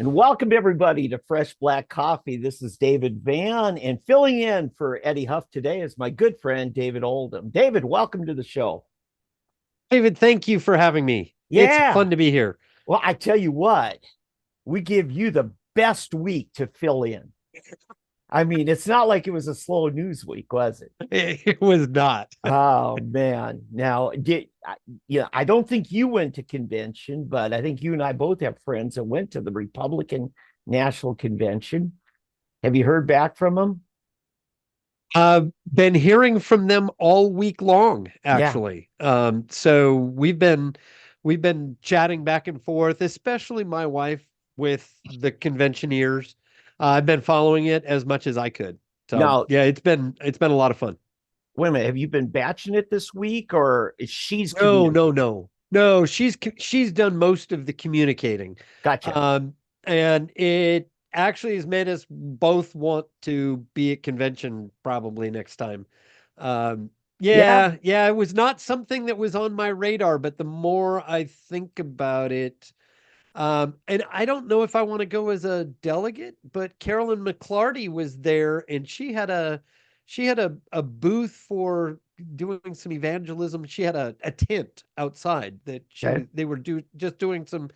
And welcome everybody to Fresh Black Coffee. This is David Van, and filling in for Eddie Huff today is my good friend David Oldham. David, welcome to the show. David, thank you for having me. It's Yeah. fun to be here. Well, I tell you what, we give you the best week to fill in. I mean, it's not like it was a slow news week, was it? It was not. Oh man. Now, I don't think you went to convention, but I think you and I both have friends that went to the Republican National Convention. Have you heard back from them? Been hearing from them all week long, Yeah. actually. So we've been chatting back and forth, especially my wife with the conventioneers. I've been following it as much as I could. So Now, yeah, it's been a lot of fun. wait a minute. Have you been batching it this week, or is she's No, no, communicating? no, no. She's done most of the communicating, Gotcha. um, and it actually has made us both want to be at convention probably next time. Yeah. Yeah. It was not something that was on my radar, but the more I think about it, and I don't know if I want to go as a delegate, but Carolyn McClarty was there, and she had a booth for doing some evangelism. She had a tent outside that Okay. they were just doing some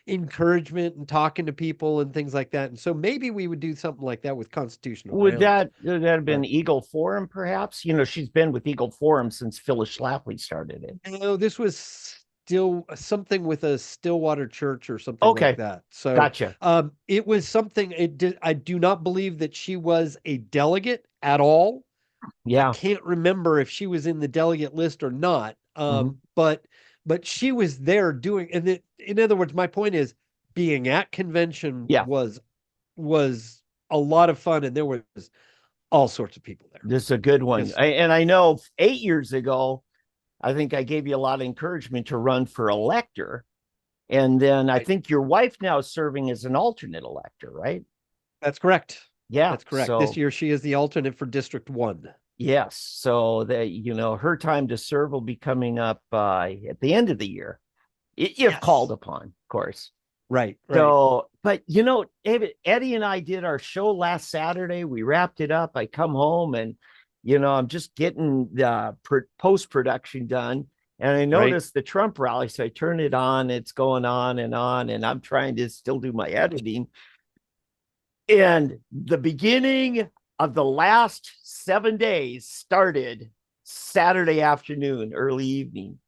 encouragement and talking to people and things like that. And so maybe we would do something like that with constitutional grounds. Would that have been But Eagle Forum, perhaps? You know, she's been with Eagle Forum since Phyllis Schlafly started it. no, this was still something with a Stillwater church or something like Okay. that. So Gotcha. it was something I do not believe that she was a delegate at all. I Yeah. can't remember if she was in the delegate list or not. Mhm. But she was there doing, and in other words, my point is being at convention Yeah. was a lot of fun, and there was all sorts of people there. This is a good one. Just And I know 8 years ago, I think I gave you a lot of encouragement to run for elector. And then I right. think your wife now is serving as an alternate elector, right? That's correct. Yeah. That's correct. This So year she is the alternate for District 1. yes. So that, her time to serve will be coming up at the end of the year, if called Yes. upon, of course. Right, right. So, but David, Eddie and I did our show last Saturday. We wrapped it up. I come home and, I'm just getting the post production done. And I Right. noticed the Trump rally. So I turn it on. It's going on. And I'm trying to still do my editing. And the beginning of the last 7 days started Saturday afternoon, early evening.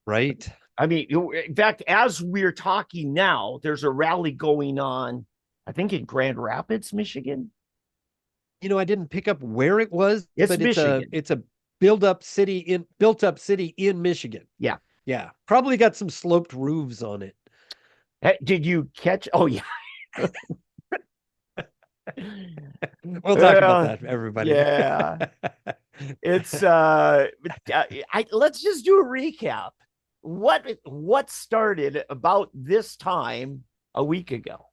Right. I mean, in fact, as we're talking now, there's a rally going on, I think in Grand Rapids, Michigan. I didn't pick up where it was, It's but it's a Michigan. it's a built up city in Michigan. Yeah. Yeah. Probably got some sloped roofs on it. Did you catch? Oh, yeah. We'll talk about Well, that, everybody. yeah. It's let's just do a recap. What started about this time a week ago?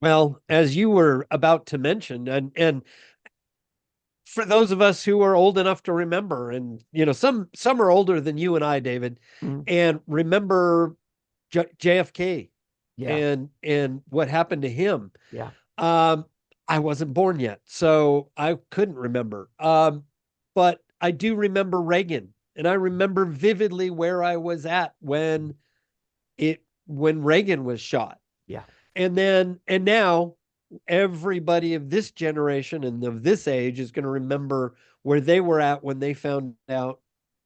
Well, as you were about to mention, and for those of us who are old enough to remember, and some are older than you and I, David, Mhm. and remember JFK Yeah. and what happened to him. Yeah. Um, I wasn't born yet, so I couldn't remember. But I do remember Reagan, and I remember vividly where I was at when Reagan was shot. Yeah. And now everybody of this generation and of this age is going to remember where they were at when they found out,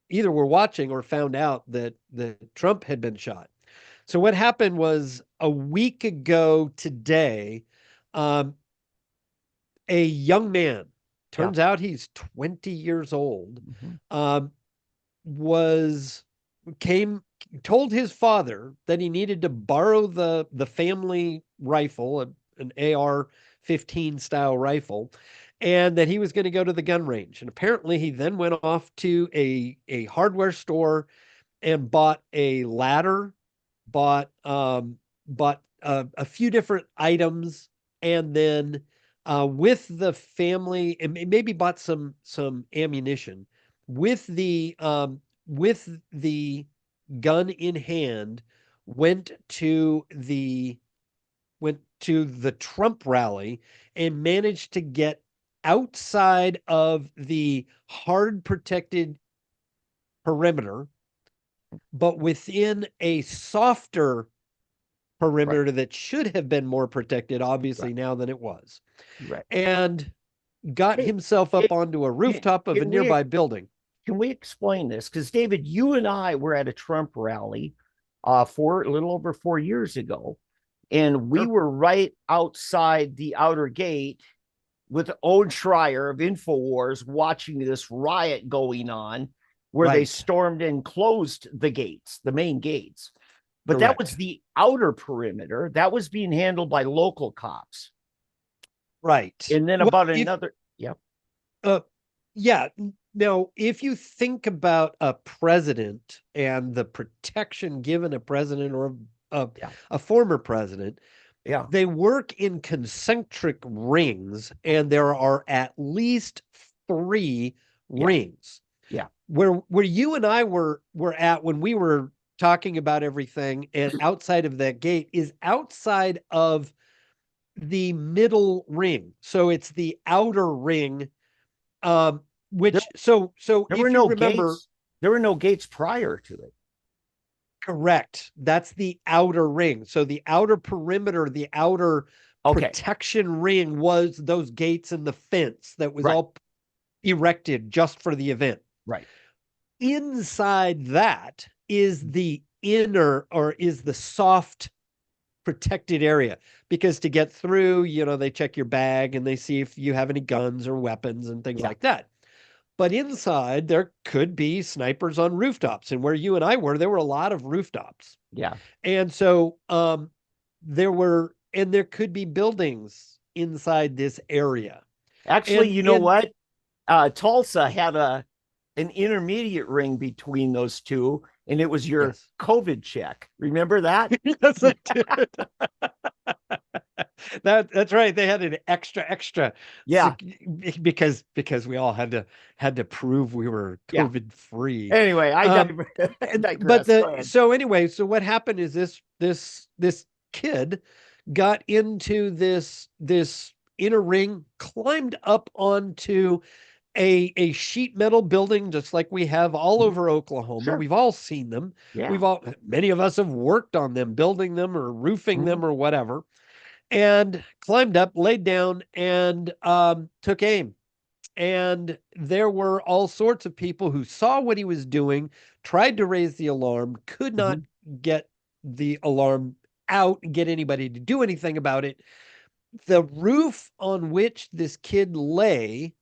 either were watching or found out that Trump had been shot. So what happened was a week ago today, um, a young man, Yeah. turns out he's 20 years old, Mhm. um, was came told his father that he needed to borrow the family rifle, an AR-15 style rifle, and that he was going to go to the gun range. And apparently he then went off to a hardware store and bought a ladder, bought a few different items, and then with the family, and maybe bought some ammunition with the gun in hand, went to the went to the Trump rally and managed to get outside of the hard protected perimeter, but within a softer perimeter that should have been more protected, obviously, now than it was. Right. And got Hey, himself up onto a rooftop of a nearby building. Can we explain this? Because David, you and I were at a Trump rally a little over 4 years ago, and we were right outside the outer gate with Owen Schreier of InfoWars watching this riot going on where they stormed and closed the gates, the main gates. But that was the outer perimeter. That was being handled by local cops. Right. And then another, yeah. Yeah. Now, if you think about a president and the protection given a president or a former president, they work in concentric rings, and there are at least 3 rings. Yeah. Where you and I were at when we were talking about everything, and outside of that gate is outside of the middle ring. So it's the outer ring. Which so there were no gates. There were no gates prior to it. Correct. That's the outer ring. So the outer perimeter, the outer protection ring was those gates and the fence that was all erected just for the event. Right. Inside that is the inner, or is the soft protected area, because to get through, they check your bag and they see if you have any guns or weapons and things like that. But inside there could be snipers on rooftops, and where you and I were, there were a lot of rooftops. Yeah. And so there could be buildings inside this area. Actually, what? Tulsa had an intermediate ring between those two, and it was your COVID check. Remember that? Yes, I did. That's right. They had an extra. Yeah. Because we all had to prove we were COVID free. Anyway, I digress. So what happened is this kid got into this inner ring, climbed up onto a sheet metal building, just like we have all over Oklahoma. Sure. We've all seen them. Yeah. Many of us have worked on them, building them or roofing them or whatever, and climbed up, laid down, and took aim. And there were all sorts of people who saw what he was doing, tried to raise the alarm, could not get the alarm out and get anybody to do anything about it. The roof on which this kid lay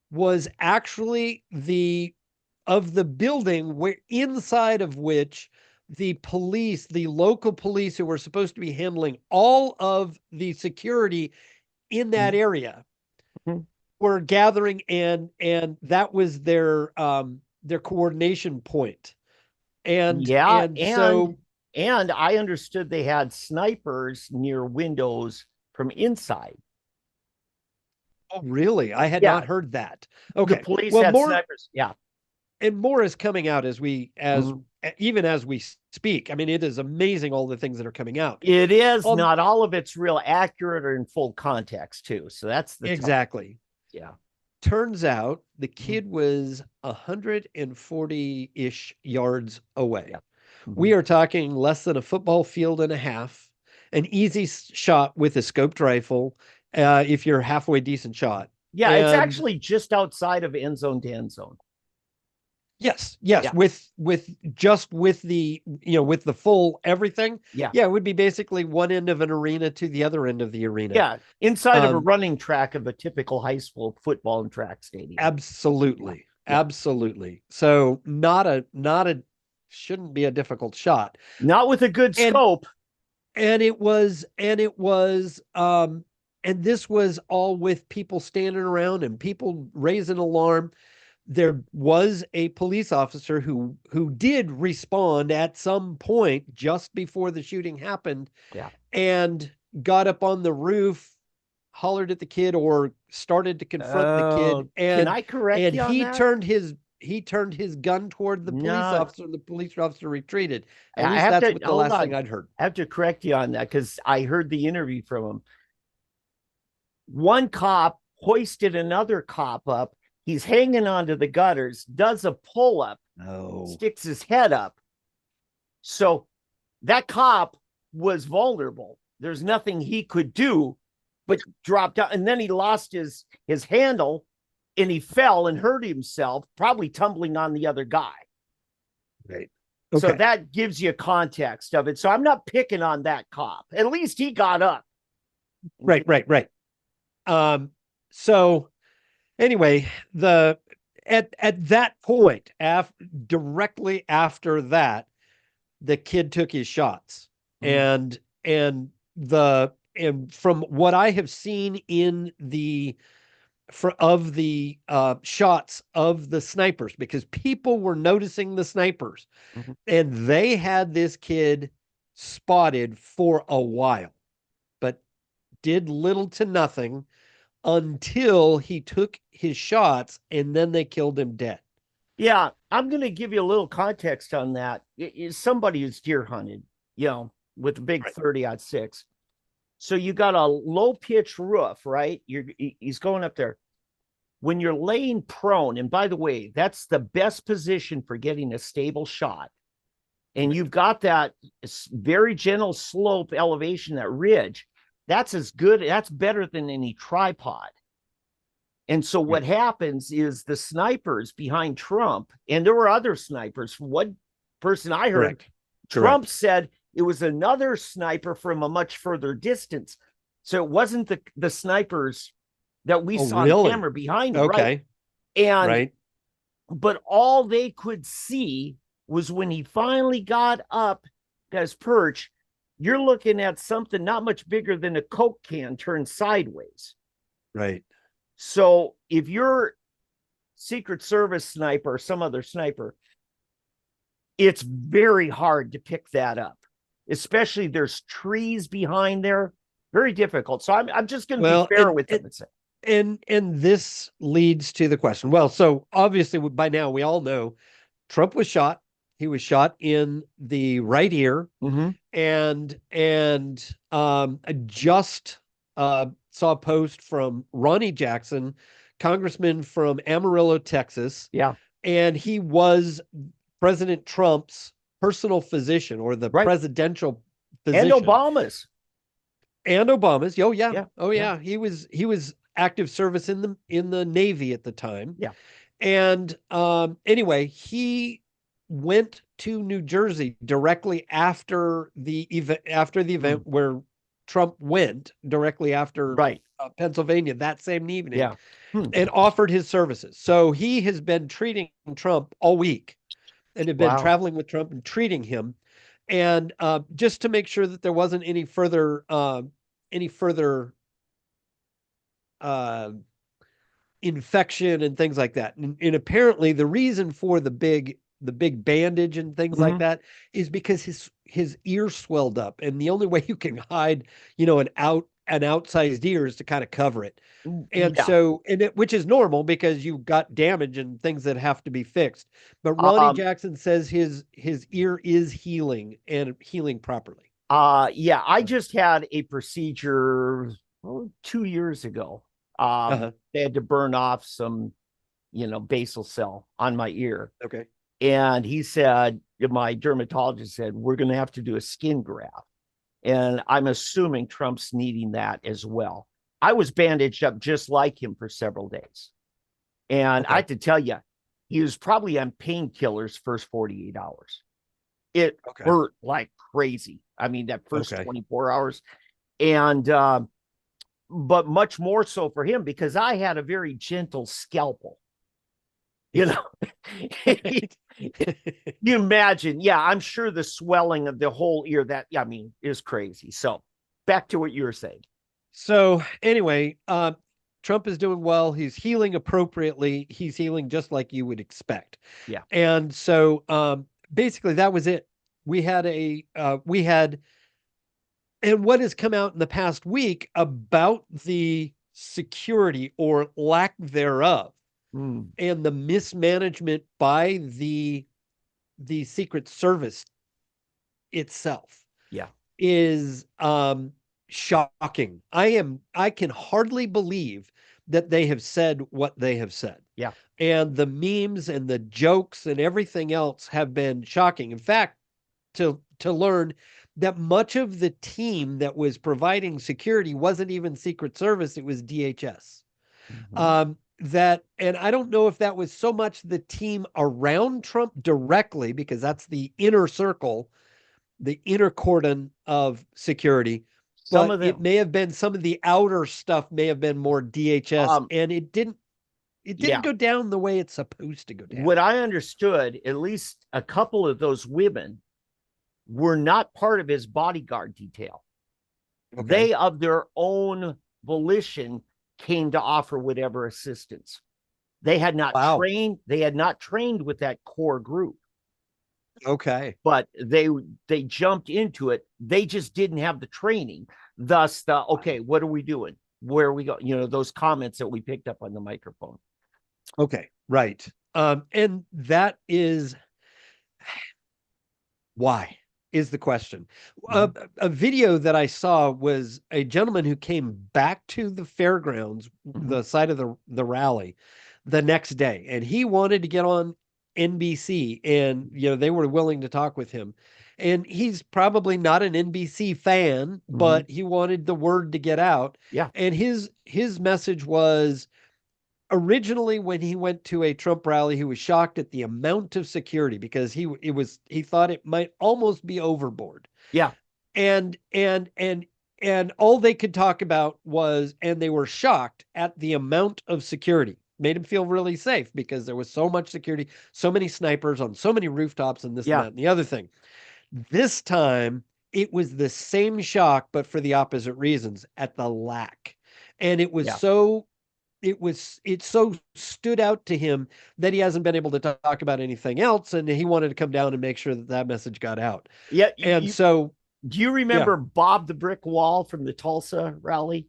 was actually the building where inside of which the local police who were supposed to be handling all of the security in that area were gathering, and that was their coordination point. And I understood they had snipers near windows from inside. Oh, really? I had not heard that. Okay. The police had snipers. Yeah. And more is coming out even as we speak. I mean, it is amazing all the things that are coming out. It is. Not all of it's real accurate or in full context, too. So that's the exactly. Yeah. Turns out the kid was 140-ish yards away. Yeah. We are talking less than a football field and a half, an easy shot with a scoped rifle. If you're halfway decent shot. Yeah, it's actually just outside of end zone to end zone. Yes. Yeah. With the full everything. Yeah, it would be basically one end of an arena to the other end of the arena. Yeah, inside of a running track of a typical high school football and track stadium. Absolutely. So shouldn't be a difficult shot. Not with a good scope. And this was all with people standing around and people raising alarm. There was a police officer who did respond at some point just before the shooting happened. Yeah. And got up on the roof, hollered at the kid, or started to confront the kid. And can I correct you on he that? turned his he turned his gun toward the police No, officer, and the police officer retreated. At I least have that's to what the hold last on. thing I'd heard. I have to correct you on that because I heard the interview from him. One cop hoisted another cop up. He's hanging onto the gutters, does a pull up, sticks his head up. So that cop was vulnerable. There's nothing he could do but drop down. And then he lost his handle and he fell and hurt himself, probably tumbling on the other guy. Right. Okay. So that gives you context of it. So I'm not picking on that cop. At least he got up. Right. So anyway, at that point, directly after that, the kid took his shots. And from what I have seen in the shots of the snipers, because people were noticing the snipers, and they had this kid spotted for a while, but did little to nothing until he took his shots, and then they killed him dead. Yeah, I'm going to give you a little context on that. Somebody who's deer hunted, with a big 30-06. So you got a low pitch roof, right? He's going up there. When you're laying prone, and by the way, that's the best position for getting a stable shot. And you've got that very gentle slope elevation, that ridge. That's as good. That's better than any tripod. And so what happens is the snipers behind Trump, and there were other snipers. From one person I heard, Trump said it was another sniper from a much further distance. So it wasn't the snipers that we saw on camera behind him. Okay. Right. But all they could see was when he finally got up his perch, you're looking at something not much bigger than a Coke can turned sideways. Right. So if you're Secret Service sniper or some other sniper, it's very hard to pick that up, especially there's trees behind there. Very difficult. So I'm just going to be fair with them. And this leads to the question. Well, so obviously by now we all know Trump was shot. He was shot in the right ear, and I just saw a post from Ronnie Jackson, congressman from Amarillo, Texas. Yeah. And he was President Trump's personal physician, or the presidential physician. And Obama's. Oh yeah. He was active service in the Navy at the time. Yeah. And anyway, he went to New Jersey directly after the event where Trump went, directly after Pennsylvania that same evening, and offered his services. So he has been treating Trump all week, and had been traveling with Trump and treating him, and just to make sure that there wasn't any further infection and things like that. And apparently the reason for the big bandage and things like that is because his ear swelled up, and the only way you can hide, an outsized ear is to kind of cover it. And so, which is normal because you've got damage and things that have to be fixed. But Ronnie Jackson says his ear is healing, and healing properly. I just had a procedure 2 years ago. They had to burn off some, basal cell on my ear. Okay. And he said, my dermatologist said, we're going to have to do a skin graft. And I'm assuming Trump's needing that as well. I was bandaged up just like him for several days. And I have to tell you, he was probably on painkillers first 48 hours. It hurt like crazy. I mean, that first 24 hours. And, but much more so for him because I had a very gentle scalpel. You imagine. Yeah, I'm sure the swelling of the whole ear, is crazy. So back to what you were saying. So anyway, Trump is doing well. He's healing appropriately. He's healing just like you would expect. Yeah. And so basically that was it. And what has come out in the past week about the security or lack thereof Mm, and the mismanagement by the Secret Service itself yeah. is shocking. I can hardly believe that they have said what they have said. Yeah. And the memes and the jokes and everything else have been shocking. In fact, to learn that much of the team that was providing security wasn't even Secret Service, it was DHS. Mhm. That, and I don't know if that was so much the team around Trump directly, because that's the inner circle, the inner cordon of security, Some but of it them. may have been some of the outer stuff may have been more DHS, Um, and it didn't yeah. go down the way it's supposed to go down. What I understood, at least a couple of those women were not part of his bodyguard detail. Okay. They, of their own volition, came to offer whatever assistance. Wow. They had not trained with that core group, Okay. but they jumped into it. They just didn't have the training. Thus, the okay, what are we doing? Where are we go? Those comments that we picked up on the microphone. Okay. Right. And that is why is the question. Mhm. A video that I saw was a gentleman who came back to the fairgrounds, Mhm. the site of the rally, the next day, and he wanted to get on NBC, and they were willing to talk with him. And he's probably not an NBC fan, Mhm. but he wanted the word to get out. Yeah. And his message was, originally when he went to a Trump rally, he was shocked at the amount of security, because he thought it might almost be overboard. Yeah. And all they could talk about was, and they were shocked at the amount of security. Made him feel really safe because there was so much security, so many snipers on so many rooftops, and this and Yeah. that and the other thing. This time it was the same shock, but for the opposite reasons, at the lack. And Yeah. it so stood out to him that he hasn't been able to talk about anything else, and he wanted to come down and make sure that that message got out. Yeah. And so, Do you yeah. remember Bob the Brick Wall from the Tulsa rally?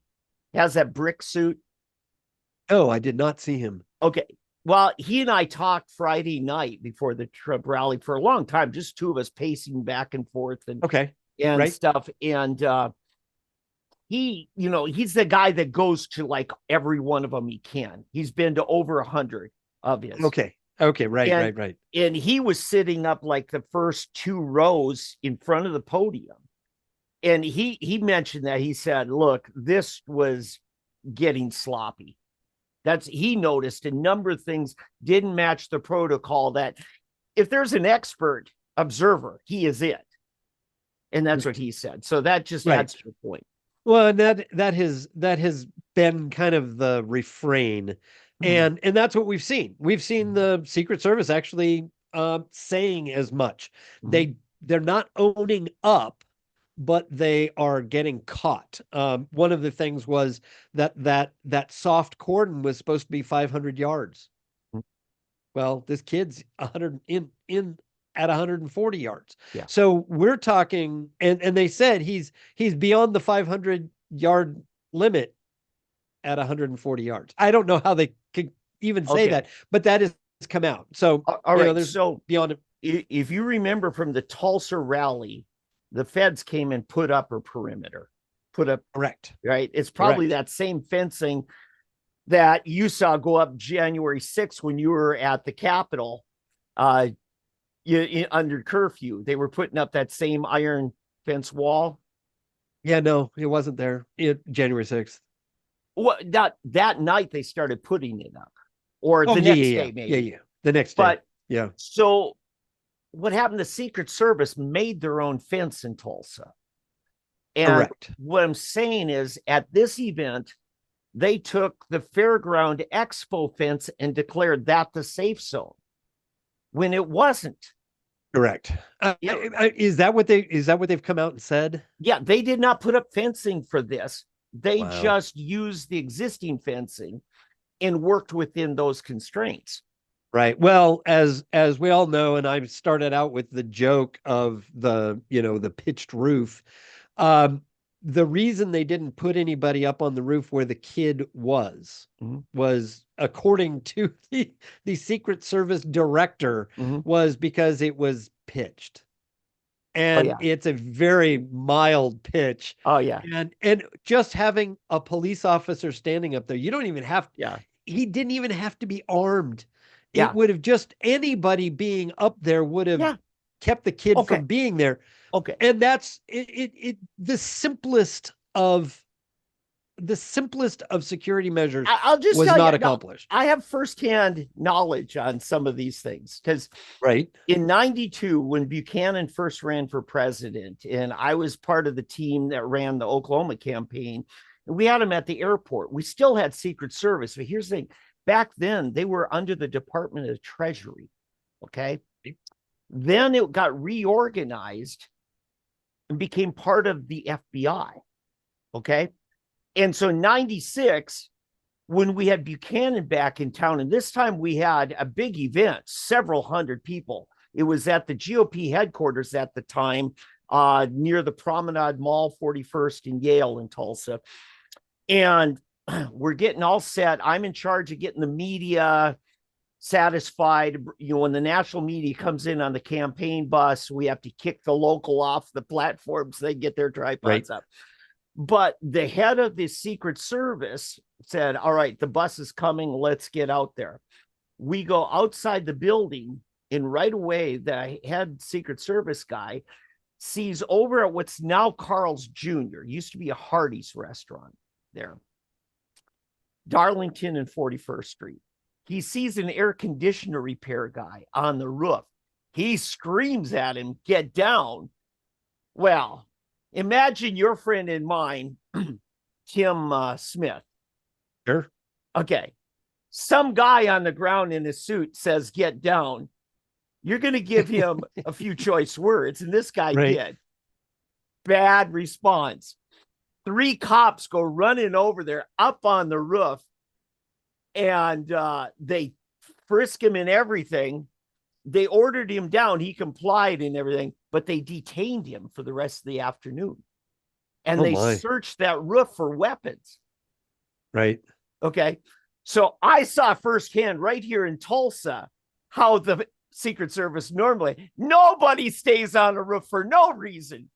He has that brick suit. Oh, I did not see him. Okay. Well, he and I talked Friday night before the Trump rally for a long time, just two of us pacing back and forth and Okay. and Right. stuff. And he's the guy that goes to like every one of them he can. He's been to over 100 of his. Okay. Okay. Right. And Right. Right. and he was sitting up like the first two rows in front of the podium. And he mentioned that. He said, look, this was getting sloppy. He noticed a number of things didn't match the protocol, that if there's an expert observer, he is it. And that's what he said. So that just Right. adds to the point. Well, and that has been kind of the refrain, Mhm. and that's what we've seen. We've seen the Secret Service actually saying as much. Mhm. They're not owning up, but they are getting caught. One of the things was that soft cordon was supposed to be 500 yards. Mhm. Well, this kid's 100 in at 140 yards. Yeah. So we're talking, and they said he's beyond the 500-yard limit at 140 yards. I don't know how they could even say Okay. that, but that has come out. So, All right. there's So beyond it. if you remember from the Tulsa rally, the feds came and put up a perimeter, put up, Correct. right? It's probably Correct. that same fencing that you saw go up January 6th when you were at the Capitol, uh, under curfew. They were putting up that same iron fence wall. Yeah, no, it wasn't there. January 6th. Well, that night they started putting it up, or Oh, the yeah, next yeah, day yeah. Yeah, maybe. yeah. The next day. But Yeah. so what happened? The Secret Service made their own fence in Tulsa. And Correct. what I'm saying is, at this event, they took the Fairground Expo fence and declared that the safe zone when it wasn't. Correct. Yeah, Is that what they've come out and said? yeah, they did not put up fencing for this. They Wow. just used the existing fencing and worked within those constraints. Right. Well, as we all know, and I started out with the joke of the pitched roof. Um, the reason they didn't put anybody up on the roof where the kid was Mhm. was according to the Secret Service director, Mhm. was because it was pitched. Oh And yeah. it's a very mild pitch. Oh yeah. And just having a police officer standing up there, you don't even have, Yeah. he didn't even have to be armed. It Yeah. would have just, anybody being up there would have Yeah. kept the kid Okay. from being there. Okay. And that's the simplest of security measures I'll just was tell you, not no, accomplished. I have firsthand knowledge on some of these things because Right. in 92, when Buchanan first ran for president, and I was part of the team that ran the Oklahoma campaign, and we had him at the airport. We still had Secret Service, but here's the thing, back then they were under the Department of Treasury. Okay. Then it got reorganized and became part of the FBI. Okay. And so 96, when we had Buchanan back in town, and this time we had a big event, several hundred people. It was at the GOP headquarters at the time, near the Promenade Mall, 41st in Yale in Tulsa. And we're getting all set. I'm in charge of getting the media satisfied. You know, when the national media comes in on the campaign bus, we have to kick the local off the platform so they get their tripods up. But the head of the Secret Service said, all right, the bus is coming. Let's get out there. We go outside the building, and right away, the head Secret Service guy sees over at what's now Carl's Jr., used to be a Hardee's restaurant there, Darlington and 41st Street. He sees an air conditioner repair guy on the roof. He screams at him, get down. Well, imagine your friend and mine, Tim Smith. Sure. Okay. Some guy on the ground in a suit says, get down. You're going to give him a few choice words. And this guy did. Bad response. 3 cops go running over there up on the roof, and they frisk him and everything. They ordered him down. He complied and everything, but they detained him for the rest of the afternoon. And they searched that roof for weapons. Right. Okay. So I saw firsthand right here in Tulsa how the Secret Service normally, nobody stays on a roof for no reason.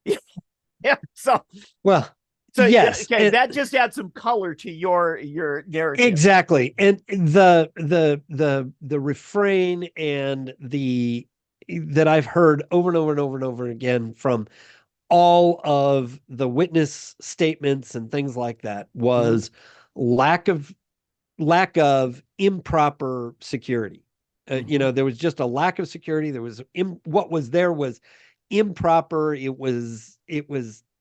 Yeah. So, yes. Okay. That just adds some color to your narrative. Exactly. And the refrain and that I've heard over and over and over and over again from all of the witness statements and things like that was lack of improper security. You know, there was just a lack of security. There was what was there was improper. It was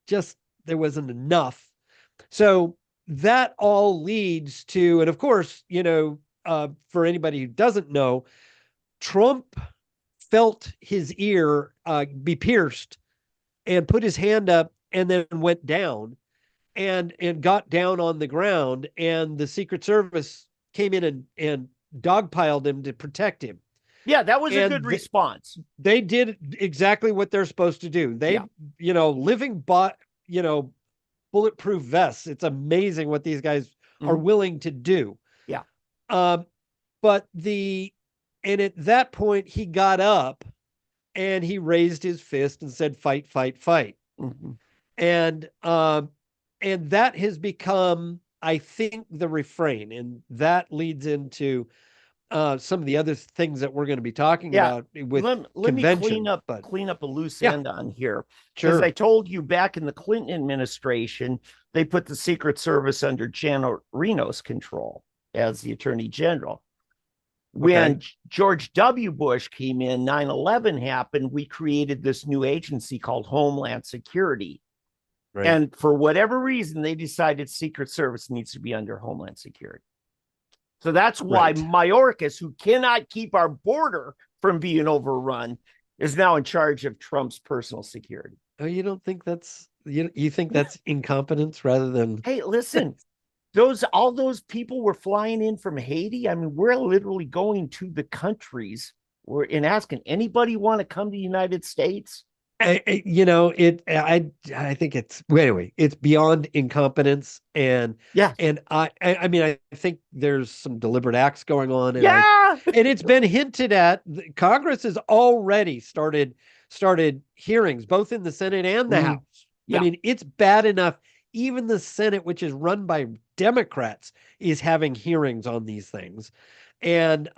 just, there wasn't enough. So that all leads to, and of course, you know, for anybody who doesn't know, Trump felt his ear be pierced and put his hand up and then went down and got down on the ground, and the Secret Service came in and dogpiled him to protect him. Yeah, that was a good response. They did exactly what they're supposed to do. They, you know, bulletproof vests. It's amazing what these guys are willing to do. Yeah. But at that point, he got up and he raised his fist and said, fight, fight, fight. And that has become, I think, the refrain. And that leads into some of the other things that we're going to be talking about with let me clean up a loose end on here. Sure. As I told you, back in the Clinton administration, they put the Secret Service under Janet Reno's control as the Attorney General. When George W. Bush came in, 9/11 happened, we created this new agency called Homeland Security. Right. And for whatever reason, they decided Secret Service needs to be under Homeland Security. So that's why Mayorkas, who cannot keep our border from being overrun, is now in charge of Trump's personal security. Oh, you don't think that's, you think that's incompetence rather than... Hey, listen, all those people were flying in from Haiti. I mean, we're literally going to the countries and asking, anybody want to come to the United States? I think anyway, it's beyond incompetence. And Yeah. I mean, I think there's some deliberate acts going on, and Yeah. it's been hinted at. Congress has already started hearings, both in the Senate and the Mhm. House. I Yeah. mean, it's bad enough. Even the Senate, which is run by Democrats, is having hearings on these things. And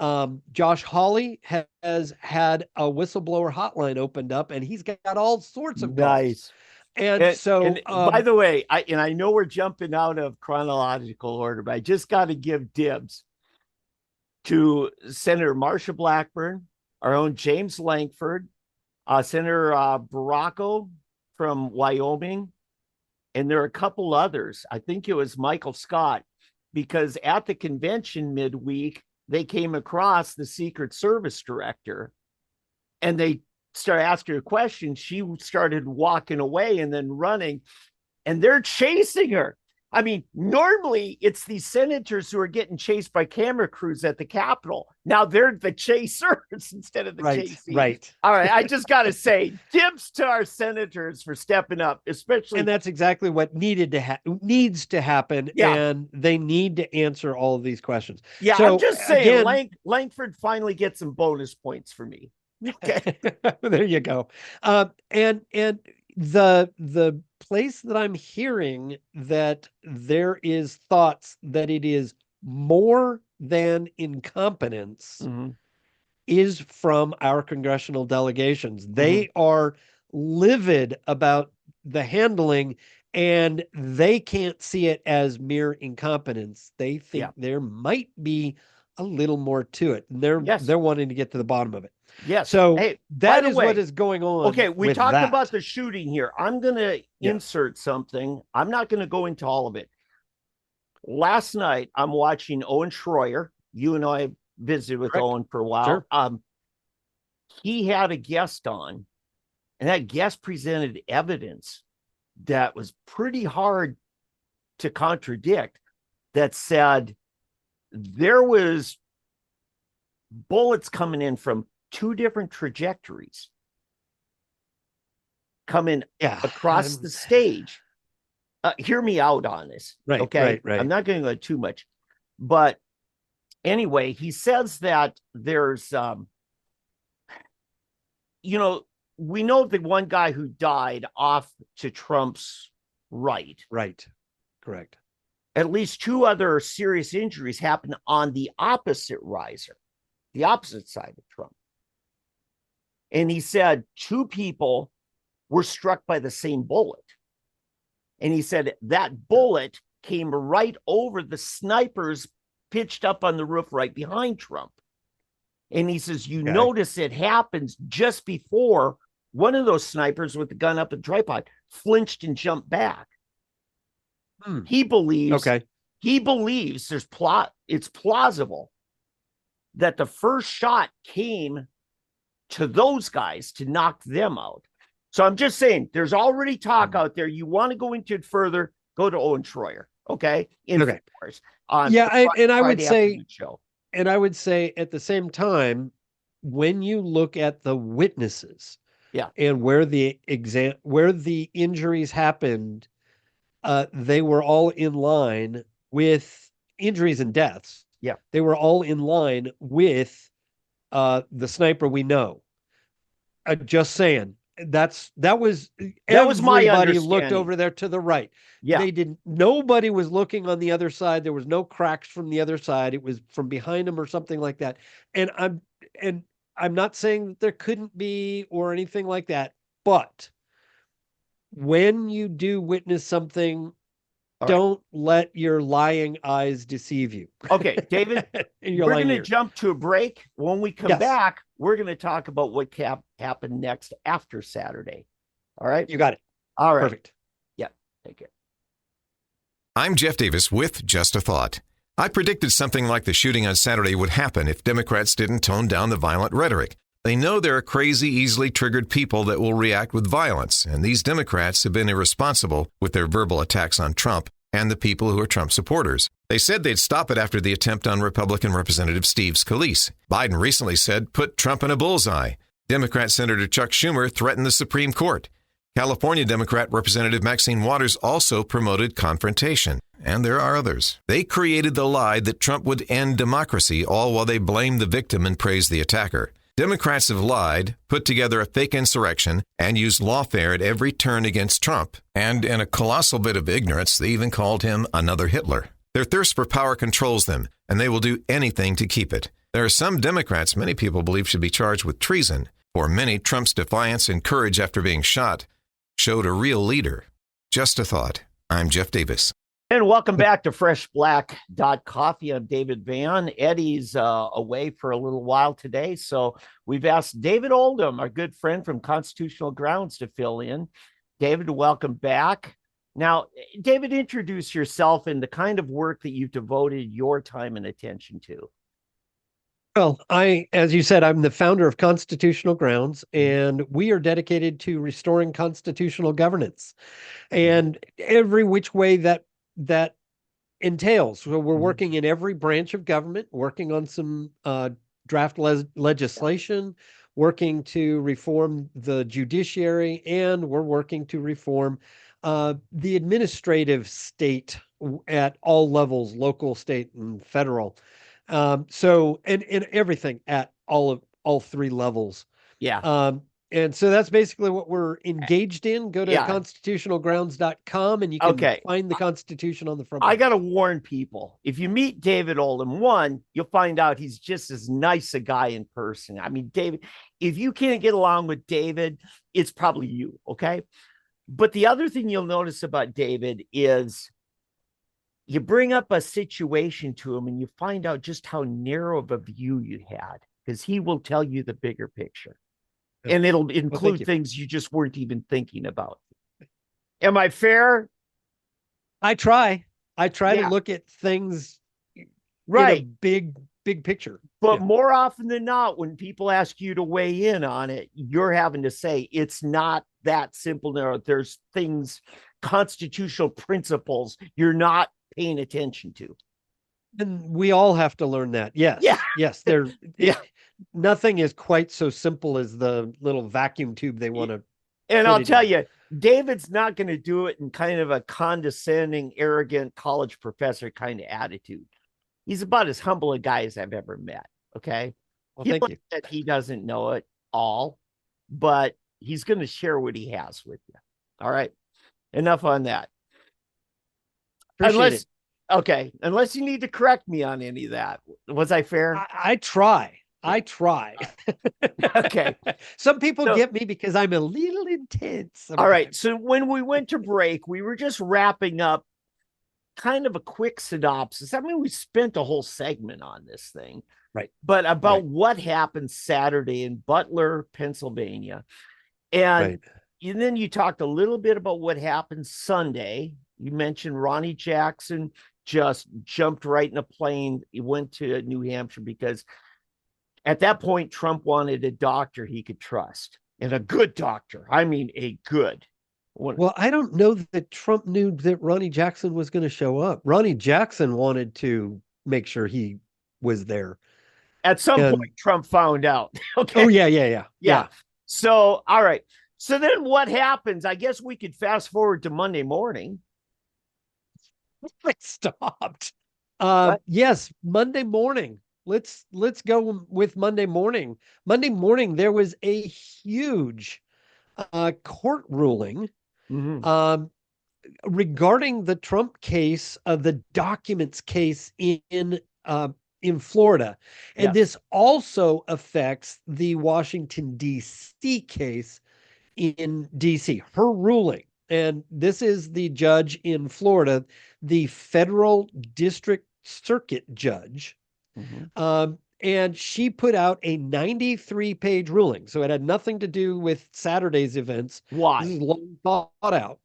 Josh Hawley has had a whistleblower hotline opened up, and he's got all sorts of calls. Nice. And so, And by the way, I know we're jumping out of chronological order, but I just got to give dibs to Senator Marsha Blackburn, our own James Lankford, Senator Baracco from Wyoming, and there are a couple others. I think it was Michael Scott, because at the convention midweek, they came across the Secret Service director and they started asking her questions. She started walking away and then running, and they're chasing her. I mean, normally it's these senators who are getting chased by camera crews at the Capitol. Now they're the chasers instead of the chasing. Right. All right. I just got to say, dibs to our senators for stepping up, especially. And that's exactly what needs to happen. Yeah. And they need to answer all of these questions. Yeah. So, I'm just saying, again, Langford finally gets some bonus points for me. Okay. There you go. And the place that I'm hearing that there is thoughts that it is more than incompetence Mhm. is from our congressional delegations. They are livid about the handling, and they can't see it as mere incompetence. They think there might be a little more to it. And they're wanting to get to the bottom of it. Yes. So hey, that is what is going on. Okay, we talked about the shooting here. I'm going to insert something. I'm not going to go into all of it. Last night, I'm watching Owen Schroyer. You and I visited with Owen for a while. Sure. He had a guest on, and that guest presented evidence that was pretty hard to contradict, that said there was bullets coming in from two different trajectories coming across the stage. Hear me out on this. Right. Okay. Right. I'm not going to go too much, but anyway, he says that there's, we know the one guy who died off to Trump's right. Right. Correct. At least two other serious injuries happened on the opposite riser, the opposite side of Trump. And he said two people were struck by the same bullet. And he said that bullet came right over the snipers pitched up on the roof right behind Trump. And he says, notice it happens just before one of those snipers with the gun up a tripod flinched and jumped back. He believes it's plausible that the first shot came to those guys to knock them out. So I'm just saying, there's already talk out there. You want to go into it further, go to Owen Schroyer. Okay. And I would say at the same time, when you look at the witnesses, and where the injuries happened, they were all in line with injuries and deaths. Yeah. They were all in line with the sniper we know. Just saying. That was my understanding. Looked over there to the right. Yeah. Nobody was looking on the other side. There was no cracks from the other side. It was from behind them or something like that. And I'm not saying that there couldn't be or anything like that, but when you do witness something, don't let your lying eyes deceive you. Okay, David, we're going to jump to a break. When we come back, we're going to talk about what happened next after Saturday. All right? You got it. All right. Perfect. Yeah, take care. I'm Jeff Davis with Just a Thought. I predicted something like the shooting on Saturday would happen if Democrats didn't tone down the violent rhetoric. They know there are crazy, easily triggered people that will react with violence, and these Democrats have been irresponsible with their verbal attacks on Trump and the people who are Trump supporters. They said they'd stop it after the attempt on Republican Representative Steve Scalise. Biden recently said, put Trump in a bullseye. Democrat Senator Chuck Schumer threatened the Supreme Court. California Democrat Representative Maxine Waters also promoted confrontation. And there are others. They created the lie that Trump would end democracy, all while they blamed the victim and praised the attacker. Democrats have lied, put together a fake insurrection, and used lawfare at every turn against Trump. And in a colossal bit of ignorance, they even called him another Hitler. Their thirst for power controls them, and they will do anything to keep it. There are some Democrats many people believe should be charged with treason. For many, Trump's defiance and courage after being shot showed a real leader. Just a thought. I'm Jeff Davis. And welcome back to Fresh Black.Coffee. I'm David Van. Eddie's away for a little while today, so we've asked David Oldham, our good friend from Constitutional Grounds, to fill in. David, welcome back. Now, David, introduce yourself and the kind of work that you've devoted your time and attention to. Well, as you said, I'm the founder of Constitutional Grounds, and we are dedicated to restoring constitutional governance and every which way that entails. So we're working in every branch of government, working on some draft legislation, working to reform the judiciary, and we're working to reform the administrative state at all levels, local, state, and federal. So and everything at all three levels. Yeah. And so that's basically what we're engaged in. Go to constitutionalgrounds.com and you can find the Constitution on the front. I got to warn people, if you meet David Oldham, one, you'll find out he's just as nice a guy in person. I mean, David, if you can't get along with David, it's probably you, okay? But the other thing you'll notice about David is you bring up a situation to him and you find out just how narrow of a view you had, because he will tell you the bigger picture. And it'll include things you just weren't even thinking about. Am I fair? I try to look at things right. in a big picture. But more often than not, when people ask you to weigh in on it, you're having to say it's not that simple. There's things, constitutional principles you're not paying attention to. And we all have to learn that. Yes. Yeah. Yes. Nothing is quite so simple as the little vacuum tube they want to. And I'll tell you, David's not going to do it in kind of a condescending, arrogant college professor kind of attitude. He's about as humble a guy as I've ever met. Okay. Well, thank you. That he doesn't know it all, but he's going to share what he has with you. All right. Enough on that. Appreciate it. Unless you need to correct me on any of that. Was I fair? I try. Okay. Some people get me because I'm a little intense sometimes. All right. So when we went to break, we were just wrapping up kind of a quick synopsis. I mean, we spent a whole segment on this thing. Right. But about what happened Saturday in Butler, Pennsylvania. And then you talked a little bit about what happened Sunday. You mentioned Ronnie Jackson just jumped right in a plane. He went to New Hampshire because at that point, Trump wanted a doctor he could trust, and a good doctor. I mean, a good one. Well, I don't know that Trump knew that Ronnie Jackson was going to show up. Ronnie Jackson wanted to make sure he was there. At some point, Trump found out. Okay. Oh, yeah. So, all right. So then what happens? I guess we could fast forward to Monday morning. It stopped. Yes, Monday morning. Let's go with Monday morning. Monday morning, there was a huge court ruling regarding the Trump case, the documents case in Florida. And this also affects the Washington, D.C. case in D.C., her ruling. And this is the judge in Florida, the federal district circuit judge. And she put out a 93-page ruling. So it had nothing to do with Saturday's events. Why? This is long thought out.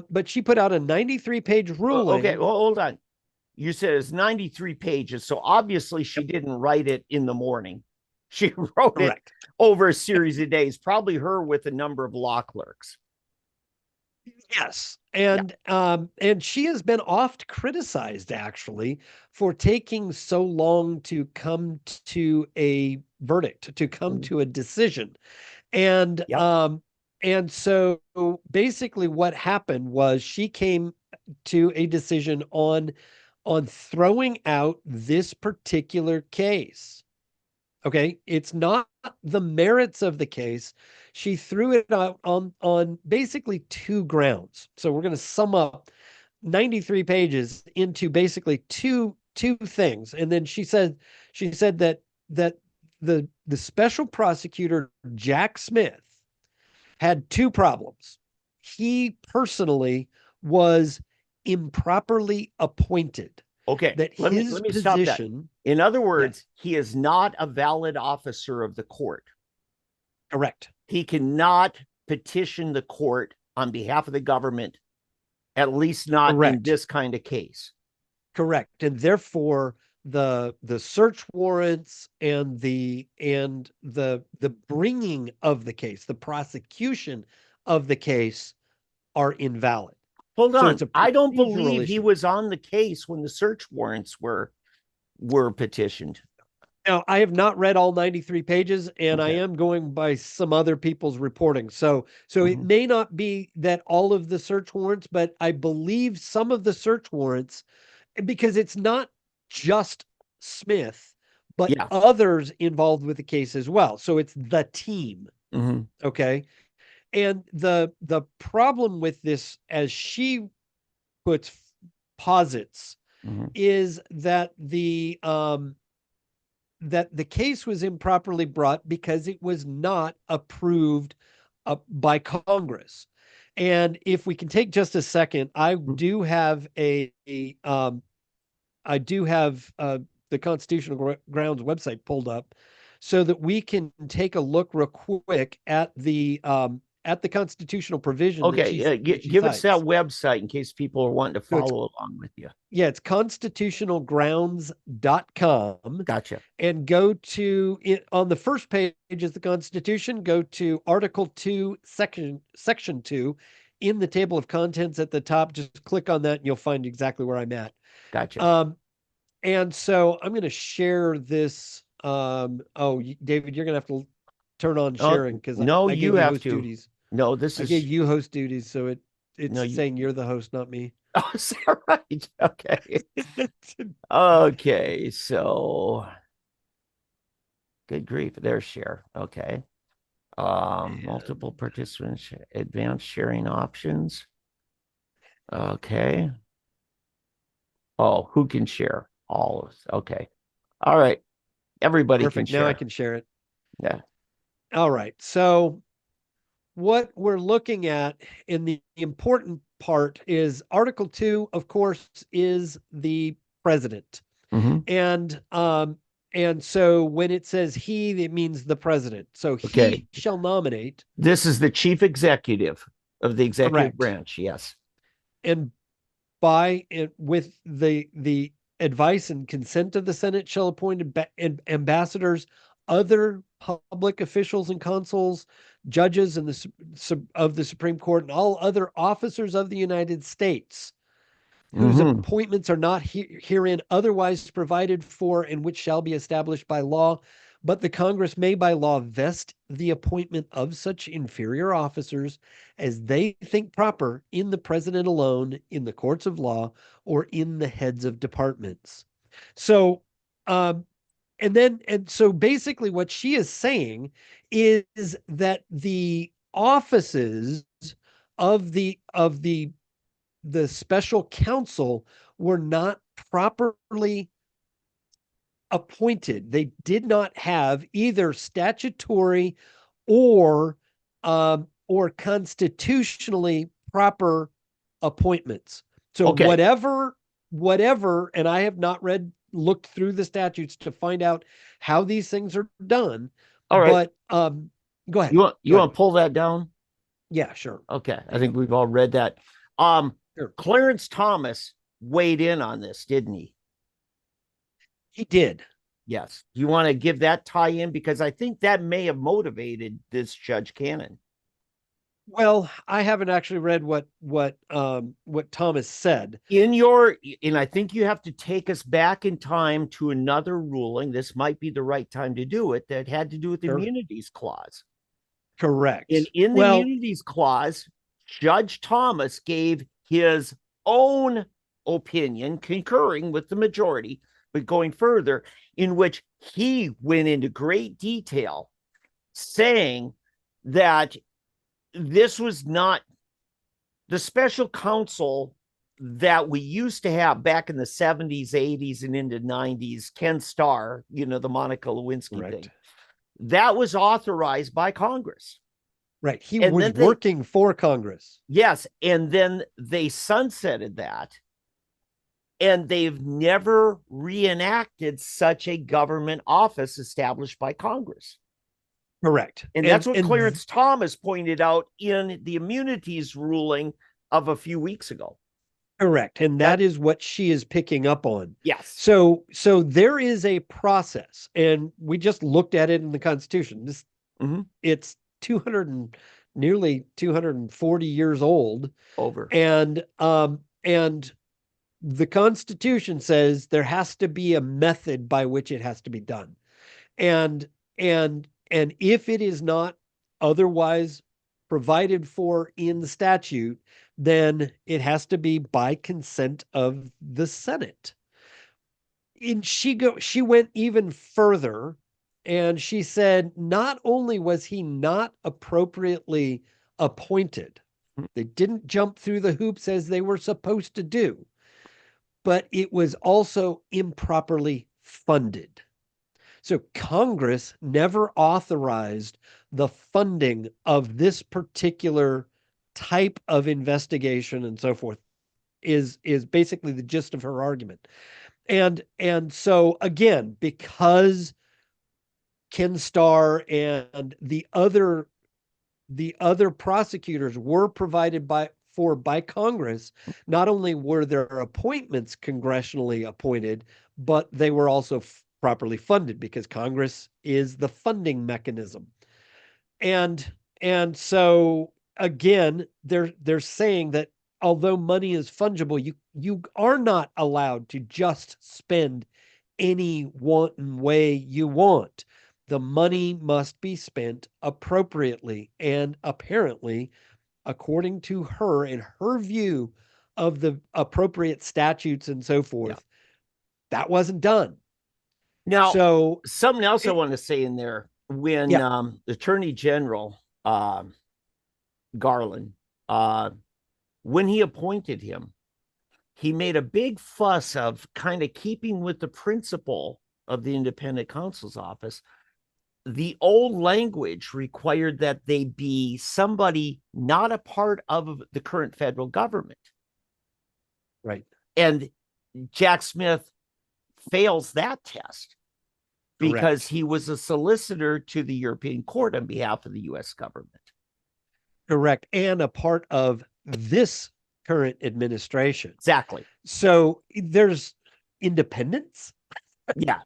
But she put out a 93-page ruling. Okay, well, hold on. You said it's 93 pages. So obviously she didn't write it in the morning. She wrote it over a series of days, probably her with a number of law clerks. Yes. And she has been oft criticized, actually, for taking so long to come to a verdict, to come to a decision. And Yep. and so basically what happened was she came to a decision on throwing out this particular case. Okay, it's not the merits of the case. She threw it out on basically two grounds. So we're going to sum up 93 pages into basically two things. And then she said that the special prosecutor Jack Smith had two problems. He personally was improperly appointed. Okay. That Let his me stop that. position, In other yeah, words, he is not a valid officer of the court. correct. He cannot petition the court on behalf of the government, at least not in Correct. this kind of case. Correct. And therefore the search warrants and the bringing of the case, the prosecution of the case are invalid. Hold So on. it's a I don't procedural believe he issue. was on the case when the search warrants were petitioned. Now, I have not read all 93 pages, and I Okay. am going by some other people's reporting. So it may not be that all of the search warrants, but I believe some of the search warrants, because it's not just Smith, but Yeah. others involved with the case as well. So it's the team. Mhm. Okay. And the problem with this, as she posits, Mhm. is that the case was improperly brought because it was not approved by Congress. And if we can take just a second, I do have the Constitutional Grounds website pulled up so that we can take a look real quick at the constitutional provision that Okay. she Give us that cites. website in case people are wanting to So it's, follow along with you. yeah, it's constitutionalgrounds.com. Gotcha. And go to it on the first page is the Constitution. Go to Article 2, Section 2 in the table of contents at the top. Just click on that and you'll find exactly where I'm at. Gotcha. And so I'm going to share this. David, you're going to have to turn on sharing because no, I you gave you have host to. duties. No, this I is. gave you host duties, so it's No, saying you're the host, not me. Oh, is that right? Okay. Okay. So, good grief. There's share. Okay. Multiple participants, advanced sharing options. Okay. Oh, who can share? All of us. Okay. All right. Everybody can Perfect. Now I share. can share it. Yeah. All right. So what we're looking at in the important part is Article 2, of course, is the president. Mm-hmm. And so when it says he, it means the president. So Okay. he shall nominate. This is the chief executive of the executive Correct. branch. Yes. And by it with the advice and consent of the Senate shall appoint ambassadors, other public officials and consuls, judges and of the Supreme Court, and all other officers of the United States whose appointments are not herein otherwise provided for and which shall be established by law. But the Congress may by law vest the appointment of such inferior officers as they think proper in the president alone, in the courts of law, or in the heads of departments. So, and so basically what she is saying is that the offices of the special counsel were not properly appointed. They did not have either statutory or constitutionally proper appointments. So Okay. whatever, and I have not looked through the statutes to find out how these things are done. All right. But go ahead. You want to pull that down? Yeah, sure. Okay. I think we've all read that. Sure. Clarence Thomas weighed in on this, didn't he? He did. Yes. Do you want to give that tie in? Because I think that may have motivated this Judge Cannon. Well, I haven't actually read what Thomas said. And I think you have to take us back in time to another ruling. This might be the right time to do it, that had to do with the Sure. immunities clause. Correct. And in the Well, immunities clause, Judge Thomas gave his own opinion, concurring with the majority, but going further, in which he went into great detail saying that this was not the special counsel that we used to have back in the 70s, 80s, and into 90s, Ken Starr, the Monica Lewinsky Correct. thing, that was authorized by Congress. Right. He And was then they- working for Congress. Yes. And then they sunsetted that. And they've never reenacted such a government office established by Congress. Correct. And that's what Clarence Thomas pointed out in the immunities ruling of a few weeks ago. Correct. And that is what she is picking up on. Yes. So there is a process, and we just looked at it in the Constitution. It's nearly 240 years old. Over. And the Constitution says there has to be a method by which it has to be done. And if it is not otherwise provided for in the statute, then it has to be by consent of the Senate. And she went even further, and she said not only was he not appropriately appointed, they didn't jump through the hoops as they were supposed to do, but it was also improperly funded. So Congress never authorized the funding of this particular type of investigation and so forth, is basically the gist of her argument. And so again, because Ken Starr and the other prosecutors were provided by Congress, not only were their appointments congressionally appointed, but they were also properly funded, because Congress is the funding mechanism. And so again, they're saying that although money is fungible, you are not allowed to just spend any one way you want. The money must be spent appropriately, and apparently, according to her and her view of the appropriate statutes and so forth, that wasn't done. Now, so something else I want to say in there, when Attorney General Garland, when he appointed him, he made a big fuss of kind of keeping with the principle of the independent counsel's office. The old language required that they be somebody not a part of the current federal government. Right. And Jack Smith fails that test because Correct. he was a solicitor to the European Court on behalf of the U.S. government. Correct. And a part of this current administration. Exactly. So there's independence. Yeah.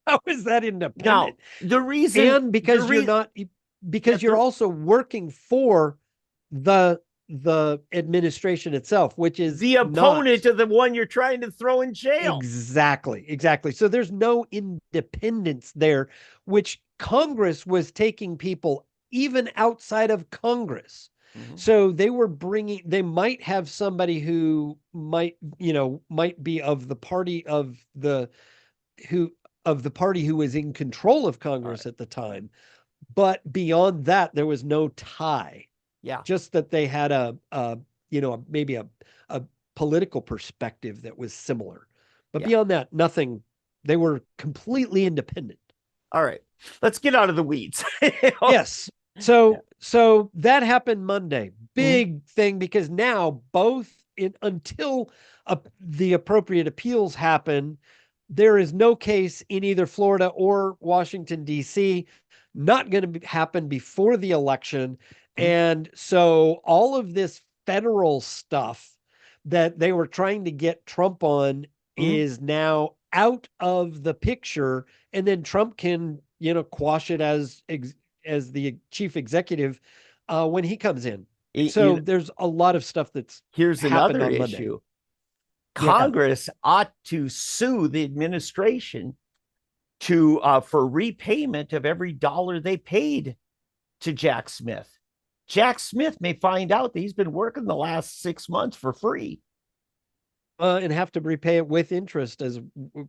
How is that independent? Now, the reason, and because you're also working for the administration itself, which is the opponent of the one you're trying to throw in jail. Exactly. So there's no independence there, which Congress was taking people even outside of Congress. Mm-hmm. So they might have somebody who might be of the party who was in control of Congress at the time. But beyond that, there was no tie. Yeah. Just that they had maybe a political perspective that was similar. But beyond that, nothing. They were completely independent. All right. Let's get out of the weeds. Yes. So that happened Monday. Big thing, because now until the appropriate appeals happen, there is no case in either Florida or Washington, D.C. Not going to happen before the election. And so all of this federal stuff that they were trying to get Trump on is now out of the picture. And then Trump can, quash it as the chief executive when he comes in. So there's a lot of stuff that's here's happened another on Monday. issue. Yeah. Congress ought to sue the administration to for repayment of every dollar they paid to Jack Smith. Jack Smith may find out that he's been working the last 6 months for free. And have to repay it with interest, as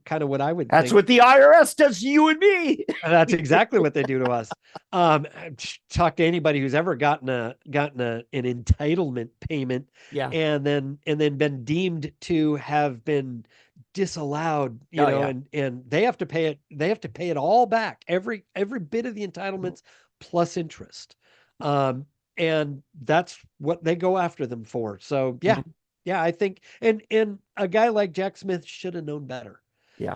kind of what I would That's think. what the IRS does to you and me. That's exactly what they do to us. Talk to anybody who's ever gotten an entitlement payment, Yeah. and then been deemed to have been disallowed, and they have to pay it. They have to pay it all back, every bit of the entitlements plus interest. And that's what they go after them for. So yeah. Mm-hmm. Yeah, I think, and a guy like Jack Smith should have known better. Yeah.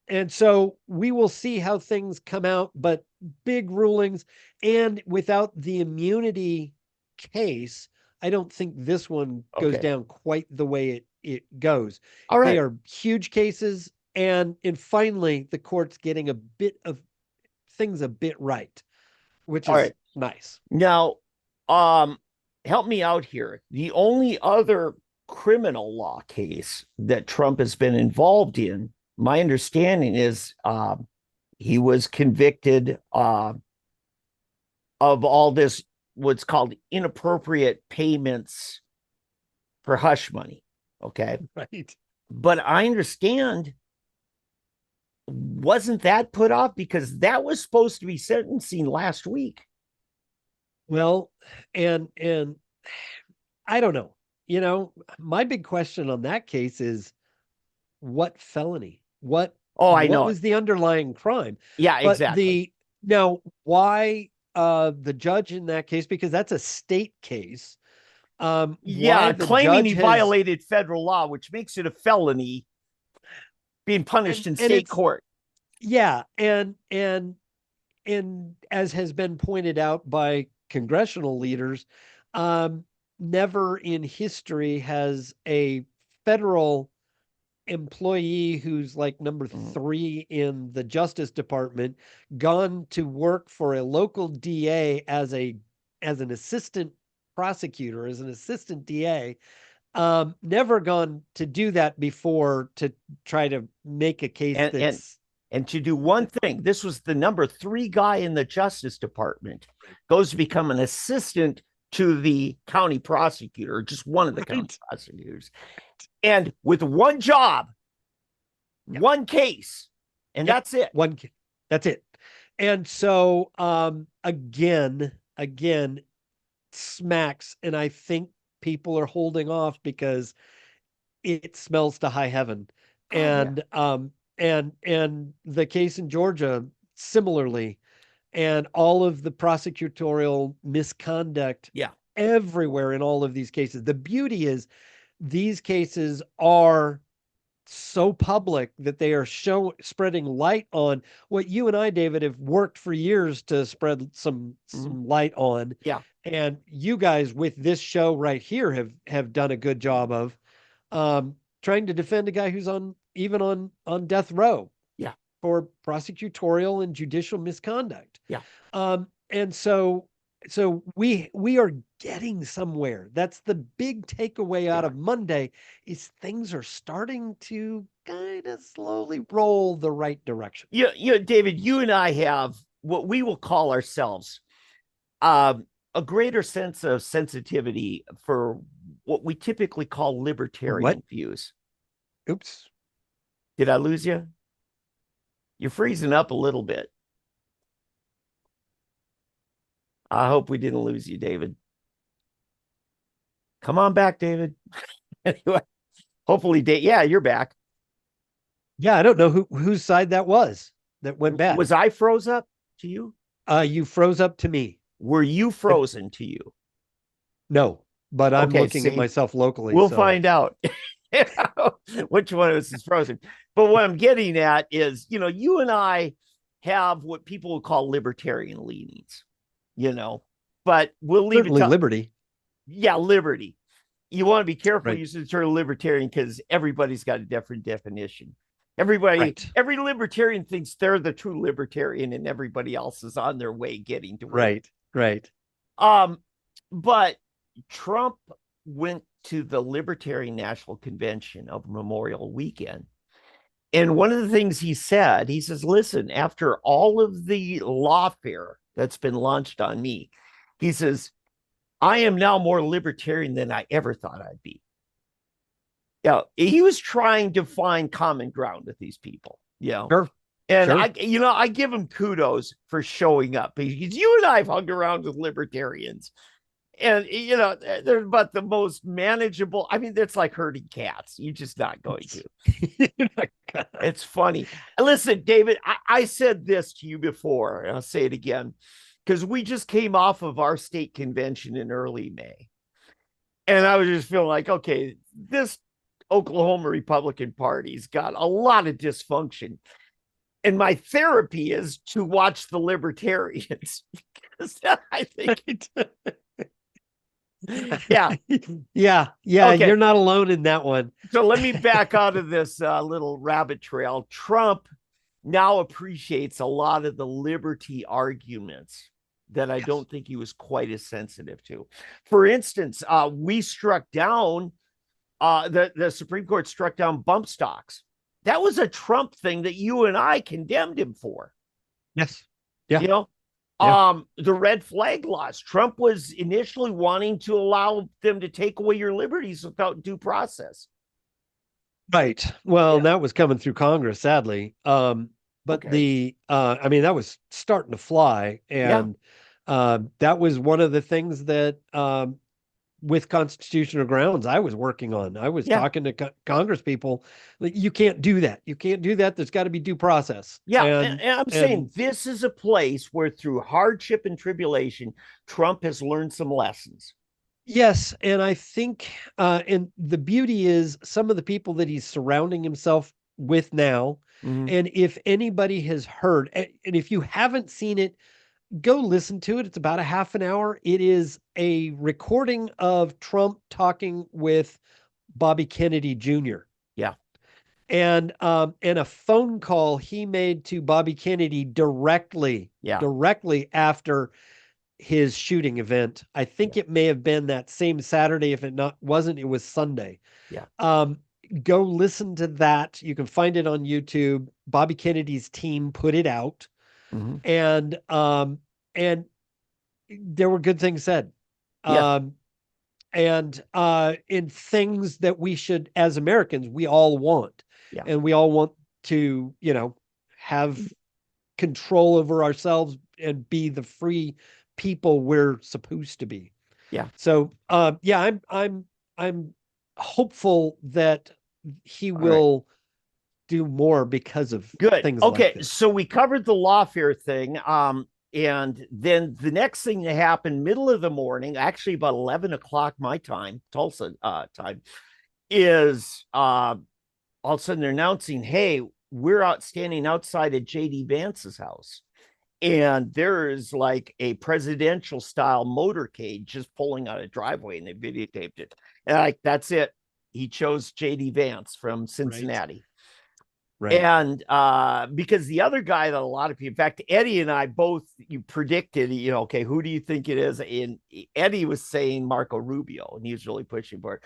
And so we will see how things come out, but big rulings, and without the immunity case, I don't think this one goes down quite the way it goes. All right. They are huge cases, and finally the court's getting a bit of things a bit right, which is nice. Now, help me out here. The only other criminal law case that Trump has been involved in, my understanding is he was convicted of all this, what's called inappropriate payments for hush money. Okay. Right. But I understand, wasn't that put off because that was supposed to be sentencing last week? Well, and I don't know. My big question on that case is what felony? What was the underlying crime? Yeah, but exactly. Now, why the judge in that case, because that's a state case. Claiming he violated federal law, which makes it a felony being punished in state court. Yeah, and as has been pointed out by congressional leaders, never in history has a federal employee who's like number 3 in the Justice Department gone to work for a local DA as an assistant prosecutor, as an assistant DA. Never gone to do that before to try to make a case and to do one thing. This was the number 3 guy in the Justice Department, goes to become an assistant to the county prosecutor, just one of the county prosecutors. And with one job, one case, and that's it. That's it. And so again, smacks, and I think people are holding off because it smells to high heaven. And the case in Georgia similarly, and all of the prosecutorial misconduct everywhere in all of these cases. The beauty is these cases are so public that they are spreading light on what you and I, David, have worked for years to spread some light on. Yeah. And you guys with this show right here have done a good job of trying to defend a guy who's on death row. Yeah. For prosecutorial and judicial misconduct. Yeah. And so we are getting somewhere. That's the big takeaway out of Monday, is things are starting to kind of slowly roll the right direction. Yeah, David, you and I have what we will call ourselves a greater sense of sensitivity for what we typically call libertarian views. Oops. Did I lose you? You're freezing up a little bit. I hope we didn't lose you, David. Come on back, David. Anyway, hopefully, you're back. Yeah, I don't know whose side that was that went bad. Was I froze up to you? You froze up to me. Were you frozen to you? No, but I'm looking at myself locally. We'll find out which one of us is frozen. But what I'm getting at is, you and I have what people would call libertarian leanings, but we'll leave Certainly liberty. Yeah, liberty. You want to be careful using the term libertarian because everybody's got a different definition. Every libertarian thinks they're the true libertarian and everybody else is on their way getting to it. Right. But Trump went to the Libertarian National Convention of Memorial Weekend. And one of the things he said, he says, listen, after all of the lawfare that's been launched on me, he says, I am now more libertarian than I ever thought I'd be. Yeah, he was trying to find common ground with these people. Sure. And Sure. I give him kudos for showing up, because you and I have hung around with libertarians, and they're about the most manageable. I mean, it's like herding cats. You're just not going to. It's funny. Listen, David, I said this to you before, and I'll say it again, because we just came off of our state convention in early May. And I was just feeling like, okay, this Oklahoma Republican Party's got a lot of dysfunction. And my therapy is to watch the libertarians, because I think yeah. Okay. You're not alone in that one. So let me back out of this little rabbit trail. Trump now appreciates a lot of the liberty arguments that I don't think he was quite as sensitive to. For instance, we struck down, the Supreme Court struck down bump stocks. That was a Trump thing that you and I condemned him for. Yes. Yeah. The red flag laws. Trump was initially wanting to allow them to take away your liberties without due process. Right. Well, that was coming through Congress, sadly. But that was starting to fly. And that was one of the things that, with constitutional grounds, I was working on. I was talking to Congress people. Like, you can't do that. You can't do that. There's got to be due process. Yeah. And I'm saying this is a place where, through hardship and tribulation, Trump has learned some lessons. Yes. And I think, and the beauty is some of the people that he's surrounding himself with now. Mm-hmm. And if anybody has heard, and if you haven't seen it, go listen to it. It's about a half an hour. It is a recording of Trump talking with Bobby Kennedy Jr. Yeah. And a phone call he made to Bobby Kennedy directly after his shooting event. I think it may have been that same Saturday. If it wasn't, it was Sunday. Yeah. Go listen to that. You can find it on YouTube. Bobby Kennedy's team put it out. Mm-hmm. And there were good things said. In things that we should, as Americans, we all want. Yeah. And we all want to, have control over ourselves and be the free people we're supposed to be. Yeah. So, I'm hopeful that he will do more because of things like this. So we covered the lawfare thing. And then the next thing that happened, middle of the morning, actually about 11 o'clock my time, Tulsa time, is all of a sudden they're announcing, hey, we're standing outside of J.D. Vance's house. And there is like a presidential style motorcade just pulling out a driveway, and they videotaped it. And that's it. He chose J.D. Vance from Cincinnati. Right. And because the other guy that a lot of people, in fact, Eddie and I both, you predicted, okay, who do you think it is? And Eddie was saying Marco Rubio, and he was really pushing for it.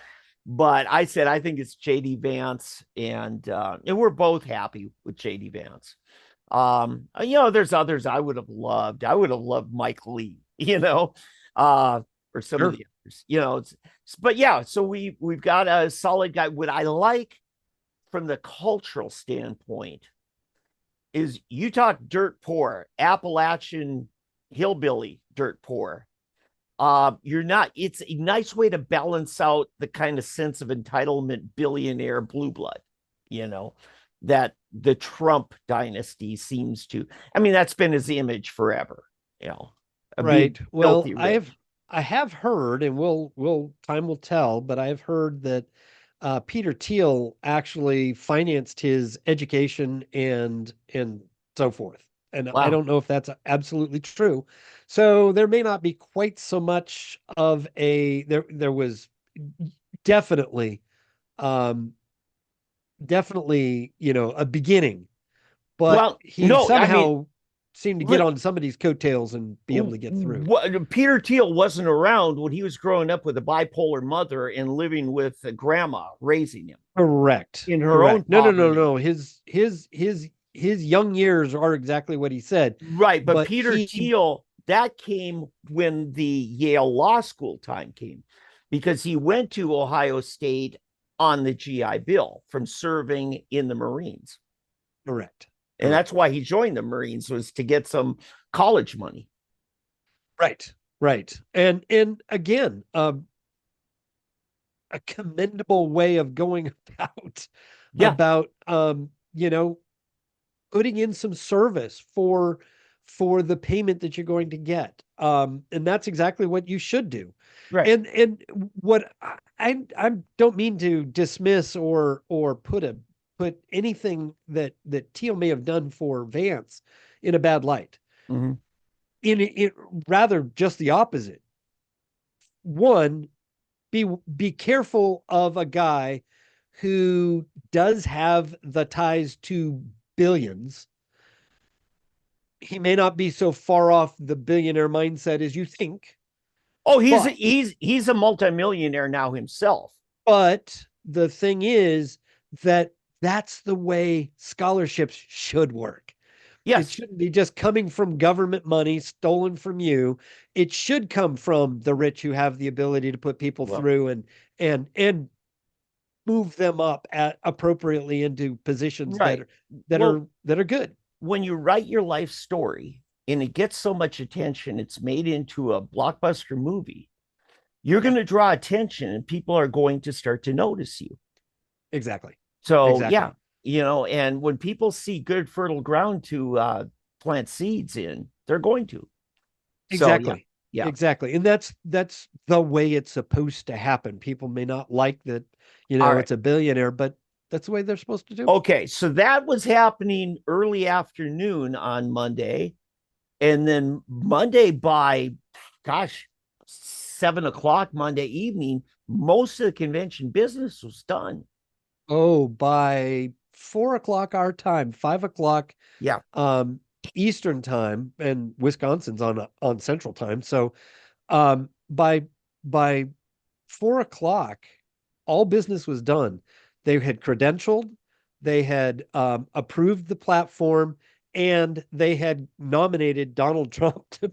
But I said, I think it's J.D. Vance, and we're both happy with J.D. Vance. There's others I would have loved. I would have loved Mike Lee, or some of the others, but yeah, so we've got a solid guy. What I like from the cultural standpoint is, you talk dirt poor, Appalachian hillbilly dirt poor. It's a nice way to balance out the kind of sense of entitlement billionaire blue blood, that the Trump dynasty seems to. I mean, that's been his image forever, Right. Well, I have heard, and time will tell, but I've heard that Peter Thiel actually financed his education and so forth. And I don't know if that's absolutely true. So there may not be quite so much of there was definitely, a beginning, but he somehow seem to get on somebody's coattails and be able to get through. Peter Thiel wasn't around when he was growing up with a bipolar mother and living with a grandma raising him. Correct. In her own No. His young years are exactly what he said. Right, but Peter Thiel, that came when the Yale Law School time came, because he went to Ohio State on the GI Bill from serving in the Marines. Correct. And that's why he joined the Marines, was to get some college money. Right. And again, a commendable way of going about putting in some service for the payment that you're going to get. And that's exactly what you should do. Right. And what I don't mean to dismiss or put anything that Thiel may have done for Vance in a bad light. Mm-hmm. In rather just the opposite. One, be careful of a guy who does have the ties to billions. He may not be so far off the billionaire mindset as you think. Oh, he's a multimillionaire now himself. But the thing is that that's the way scholarships should work. Yes. It shouldn't be just coming from government money stolen from you. It should come from the rich who have the ability to put people through and move them up appropriately into positions that are good. When you write your life story and it gets so much attention, it's made into a blockbuster movie, you're going to draw attention and people are going to start to notice you. Exactly. So, yeah, and when people see good fertile ground to plant seeds in, they're going to. Exactly. So, yeah. Exactly. And that's the way it's supposed to happen. People may not like that, it's a billionaire, but that's the way they're supposed to do it. Okay. So that was happening early afternoon on Monday. And then Monday by, 7:00 Monday evening, most of the convention business was done. Oh, by 4:00 our time, 5:00. Yeah. Eastern time, and Wisconsin's on Central time. So, by 4:00, all business was done. They had credentialed, they had approved the platform, and they had nominated Donald Trump to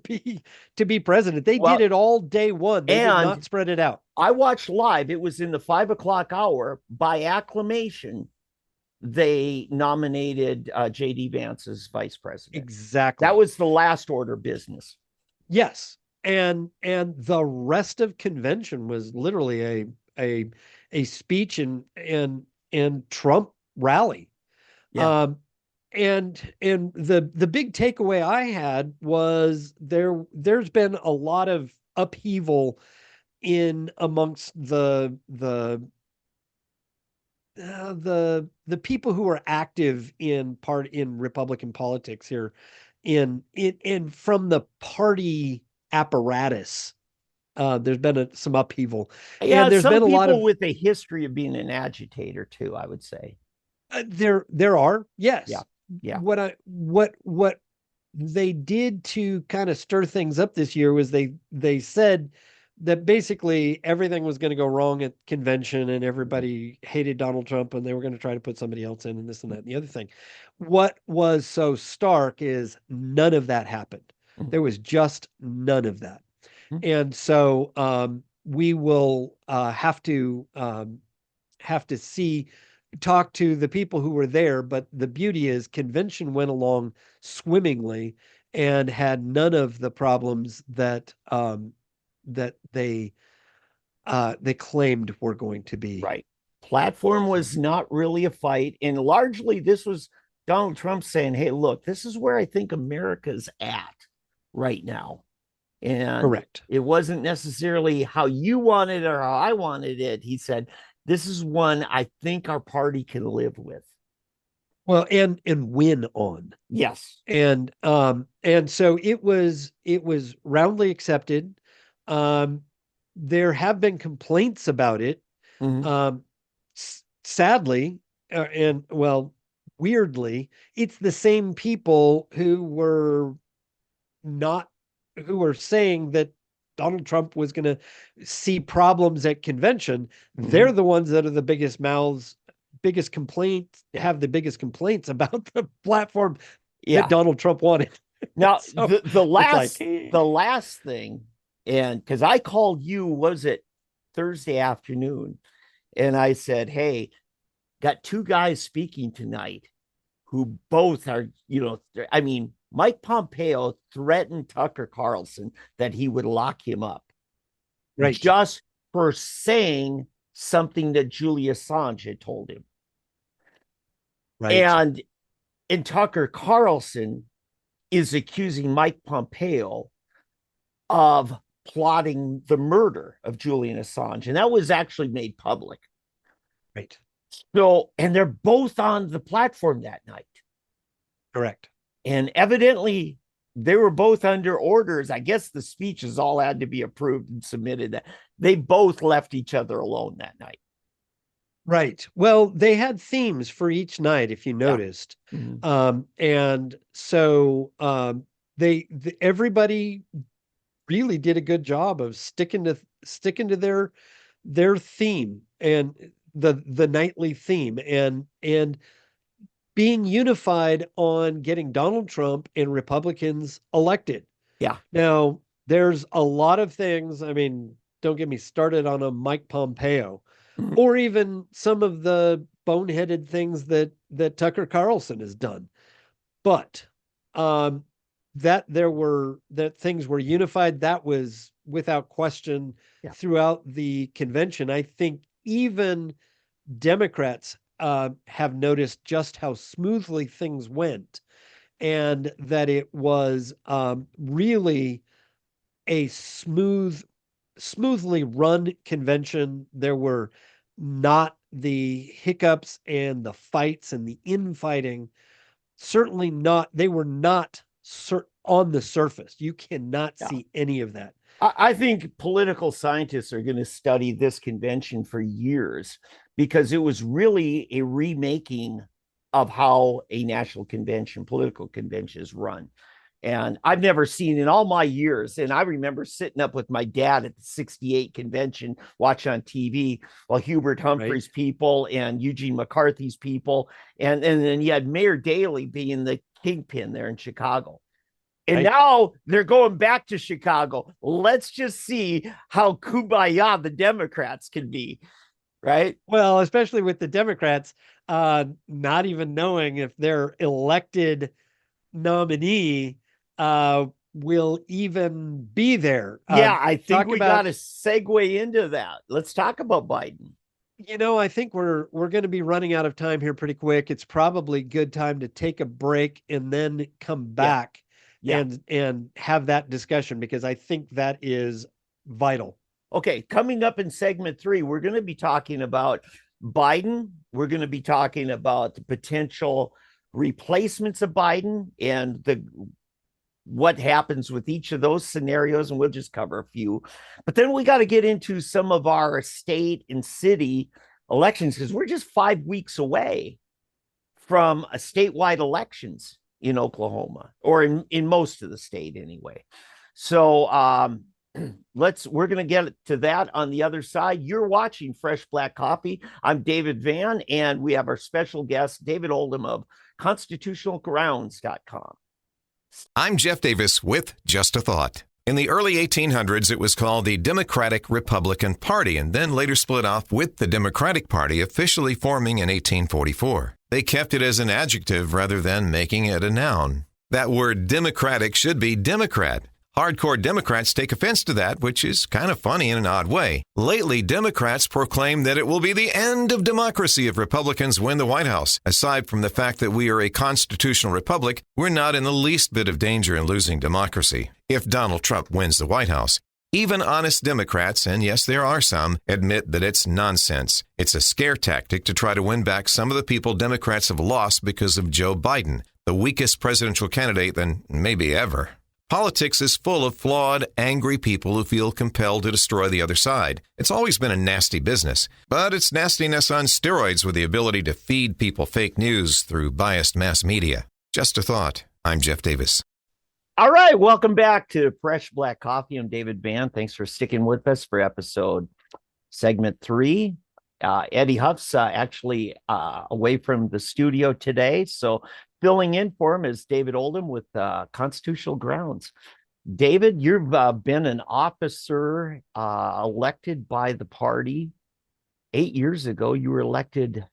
be president. They did it all day one. They did not spread it out. I watched live. It was in the 5:00 hour. By acclamation, they nominated J.D. Vance as vice president. Exactly. That was the last order of business. Yes. And the rest of convention was literally a speech and Trump rally. Yeah. And the big takeaway I had was there's been a lot of upheaval in amongst the people who are active in Republican politics here in from the party apparatus. There's been some upheaval. Yeah, and there's some been a lot people of with a history of being an agitator too, I would say. There are, yes. Yeah. What they did to kind of stir things up this year was they said that basically everything was going to go wrong at convention and everybody hated Donald Trump and they were going to try to put somebody else in and this and that and the other thing. What was so stark is none of that happened. Mhm. There was just none of that. Mhm. And so we will have to talk to the people who were there, but the beauty is convention went along swimmingly and had none of the problems that they claimed were going to be. Right. Platform was not really a fight. And largely this was Donald Trump saying, hey, look, this is where I think America's at right now. And Correct. It wasn't necessarily how you wanted it or how I wanted it. He said, this is one I think our party can live with. Well, and win on. Yes. And so it was roundly accepted. There have been complaints about it. Mhm. Sadly, weirdly, it's the same people who were saying that Donald Trump was going to see problems at convention. Mhm. They're the ones that are the biggest mouths, biggest complaints, have the biggest complaints about the platform Yeah. that Donald Trump wanted. Now, So the last like, the last thing, and because I called you, was it Thursday afternoon, and I said, "Hey, got two guys speaking tonight who both are, I mean, Mike Pompeo threatened Tucker Carlson that he would lock him up, right. just for saying something that Julian Assange had told him." Right. And Tucker Carlson is accusing Mike Pompeo of plotting the murder of Julian Assange. And that was actually made public. Right. So, and they're both on the platform that night. Correct. And evidently they were both under orders. I guess the speeches all had to be approved and submitted. They both left each other alone that night. Right. Well, they had themes for each night, if you noticed. Mm-hmm. And so everybody really did a good job of sticking to their theme and the nightly theme and being unified on getting Donald Trump and Republicans elected. Yeah. Now, there's a lot of things. I mean, don't get me started on a Mike Pompeo, or even some of the boneheaded things that Tucker Carlson has done. But that things were unified, that was without question throughout the convention. I think even Democrats have noticed just how smoothly things went, and that it was really a smoothly run convention. There were not the hiccups and the fights and the infighting. Certainly not. They were not on the surface. You cannot see any of that. I think political scientists are going to study this convention for years, because it was really a remaking of how a national convention, political convention, is run. And I've never seen in all my years. And I remember sitting up with my dad at the 68 convention, watching on TV while Hubert Humphrey's people and Eugene McCarthy's people. And then you had Mayor Daley being the kingpin there in Chicago. And now they're going back to Chicago. Let's just see how kumbaya the Democrats can be. Right. Well, especially with the Democrats, not even knowing if their elected nominee will even be there. Yeah, I think we got to segue into that. Let's talk about Biden. I think we're going to be running out of time here pretty quick. It's probably a good time to take a break and then come back and have that discussion, because I think that is vital. Okay, coming up in segment 3, we're going to be talking about Biden. We're going to be talking about the potential replacements of Biden and what happens with each of those scenarios, and we'll just cover a few. But then we got to get into some of our state and city elections, because we're just 5 weeks away from a statewide elections in Oklahoma, or in most of the state anyway. So we're going to get to that on the other side. You're watching Fresh Black Coffee. I'm David Van, and we have our special guest, David Oldham of constitutionalgrounds.com. I'm Jeff Davis with Just a Thought. In the early 1800s, it was called the Democratic Republican Party, and then later split off, with the Democratic Party officially forming in 1844. They kept it as an adjective rather than making it a noun. That word Democratic should be Democrat. Hardcore Democrats take offense to that, which is kind of funny in an odd way. Lately, Democrats proclaim that it will be the end of democracy if Republicans win the White House. Aside from the fact that we are a constitutional republic, we're not in the least bit of danger in losing democracy if Donald Trump wins the White House. Even honest Democrats, and yes, there are some, admit that it's nonsense. It's a scare tactic to try to win back some of the people Democrats have lost because of Joe Biden, the weakest presidential candidate than maybe ever. Politics is full of flawed, angry people who feel compelled to destroy the other side. It's always been a nasty business, but it's nastiness on steroids with the ability to feed people fake news through biased mass media. Just a thought. I'm Jeff Davis. All right, welcome back to Fresh Black Coffee. I'm David Van. Thanks for sticking with us for segment 3. Eddie Huff's actually away from the studio today, so filling in for him is David Oldham with Constitutional Grounds. David, you've been an officer elected by the party. 8 years ago, you were elected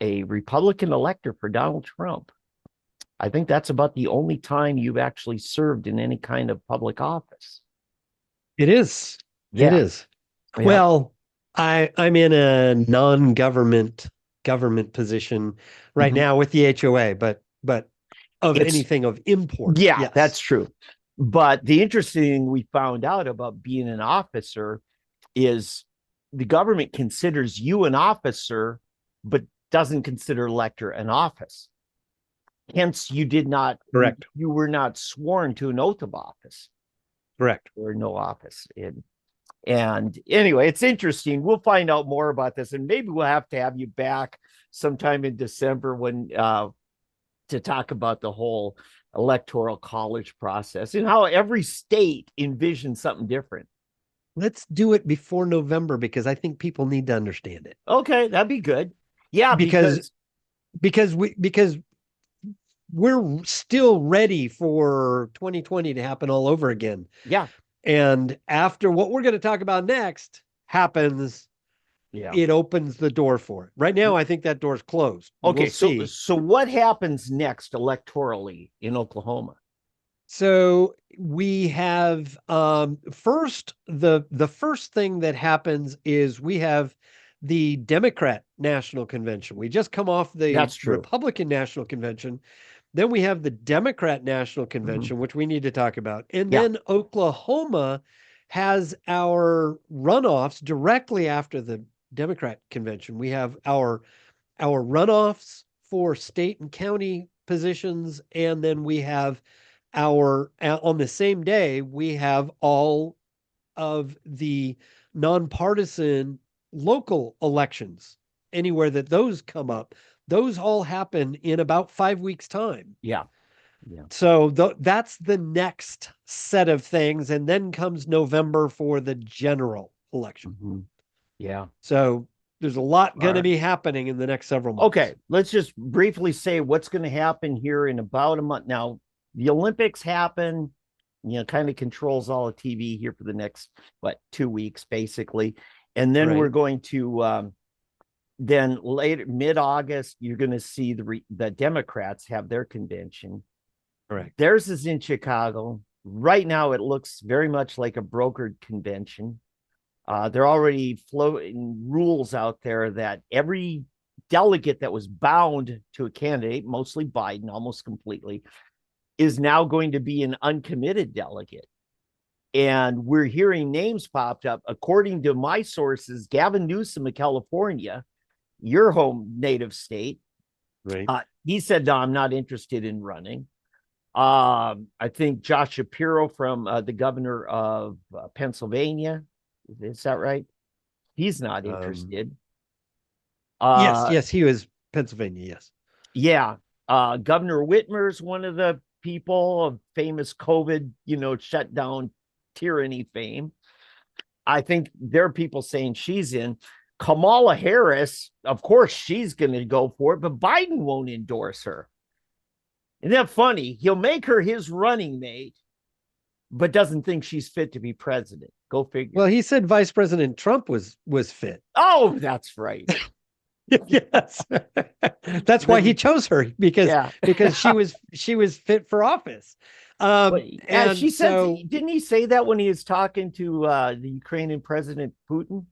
a Republican elector for Donald Trump. I think that's about the only time you've actually served in any kind of public office. It is. Yeah. It is. Yeah. Well, I'm in a non-government position right now with the HOA, but of anything of import. Yeah, yes. That's true. But the interesting thing we found out about being an officer is the government considers you an officer, but doesn't consider elector an office. Hence, you did not. Correct. You were not sworn to an oath of office. Correct. Or no office. And anyway, it's interesting. We'll find out more about this, and maybe we'll have to have you back sometime in December when to talk about the whole electoral college process and how every state envisions something different. Let's do it before November because I think people need to understand it. Okay, that'd be good. Yeah, because we're still ready for 2020 to happen all over again. Yeah. And after what we're going to talk about next happens, it opens the door for it. Right now, I think that door's closed. Okay, so what happens next electorally in Oklahoma? So we have first, the first thing that happens is we have the Democrat National Convention. We just come off the Republican National Convention. Then we have the Democrat National Convention, which we need to talk about. And then Oklahoma has our runoffs directly after the Democrat convention. We have our runoffs for state and county positions. And then we have on the same day, we have all of the nonpartisan local elections. Anywhere that those come up, those all happen in about 5 weeks' time. Yeah. So that's the next set of things. And then comes November for the general election. Yeah. So there's a lot going to be happening in the next several months. Okay. Let's just briefly say what's going to happen here in about a month. Now, the Olympics happen, kind of controls all of TV here for the next, 2 weeks, basically. And then we're going to, then later, mid-August, you're going to see the Democrats have their convention. Correct. Theirs is in Chicago. Right now, it looks very much like a brokered convention. They're already floating rules out there that every delegate that was bound to a candidate, mostly Biden, almost completely, is now going to be an uncommitted delegate. And we're hearing names popped up. According to my sources, Gavin Newsom of California, your home native state, right? He said, no, I'm not interested in running. I think Josh Shapiro from the governor of Pennsylvania, is that right? He's not interested. Yes, he was Pennsylvania, yes. Yeah. Governor Whitmer's one of the people of famous COVID, shutdown tyranny fame. I think there are people saying she's in. Kamala Harris, of course, she's going to go for it, but Biden won't endorse her. Isn't that funny? He'll make her his running mate, but doesn't think she's fit to be president. Go figure. Well, he said Vice President Trump was fit. Oh, that's right. Yes. That's why he chose her because she was fit for office. And she said, didn't he say that when he was talking to the Ukrainian President Putin?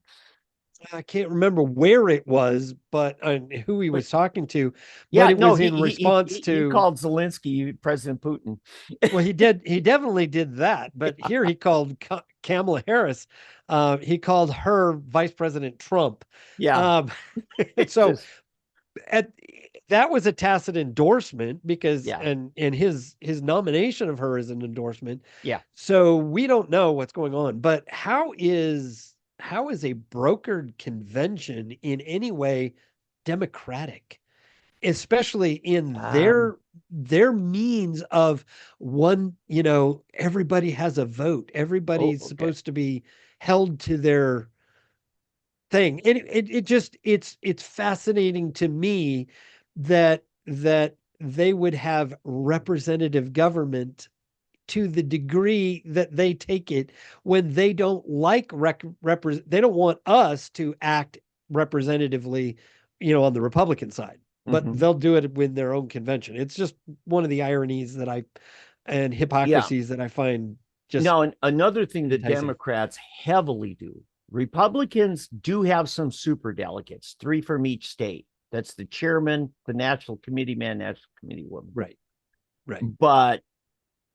I can't remember where it was, but who he was talking to. But it was in response to. He called Zelensky President Putin. Well, he did. He definitely did that. But here he called Kamala Harris. He called her Vice President Trump. Yeah. So that was a tacit endorsement because Yeah. and his nomination of her is an endorsement. Yeah. So we don't know what's going on. But how is a brokered convention in any way democratic? Especially in their means of one, everybody has a vote. Everybody's supposed to be held to their thing. And it's fascinating to me that they would have representative government to the degree that they take it when they don't like they don't want us to act representatively, on the Republican side, but they'll do it with their own convention. It's just one of the ironies and hypocrisies that I find just. Now, another thing that enticing. Democrats heavily do, Republicans do have some super delegates, 3 from each state. That's the chairman, the national committee man, national committee woman. Right. But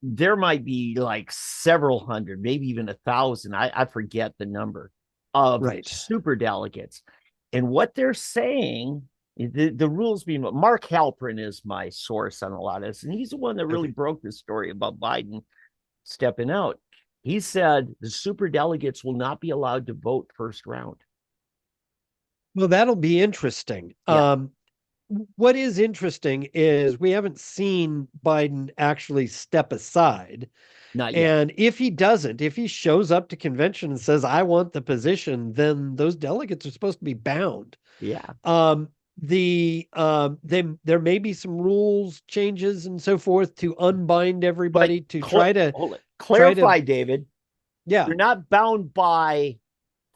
there might be like several hundred, maybe even 1,000. I forget the number of super delegates. And what they're saying, the rules being, Mark Halperin is my source on a lot of this, and he's the one that really broke this story about Biden stepping out. He said the super delegates will not be allowed to vote first round. Well, that'll be interesting. Yeah. What is interesting is we haven't seen Biden actually step aside. Not yet. And if he shows up to convention and says, I want the position, then those delegates are supposed to be bound. Yeah. There may be some rules changes and so forth to unbind everybody to try to clarify, David. Yeah. You're not bound by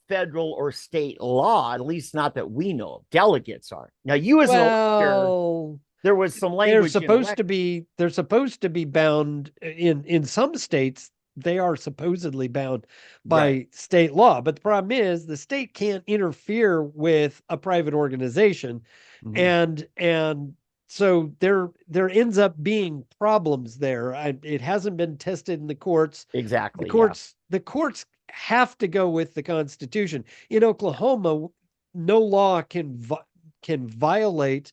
federal or state law, at least not that we know of. Delegates are. Now, you as an elector, there was some language. They're supposed to be bound in some states. They are supposedly bound by state law, but the problem is the state can't interfere with a private organization, and so there ends up being problems there. It hasn't been tested in the courts. Exactly. The courts have to go with the Constitution. In Oklahoma, no law can violate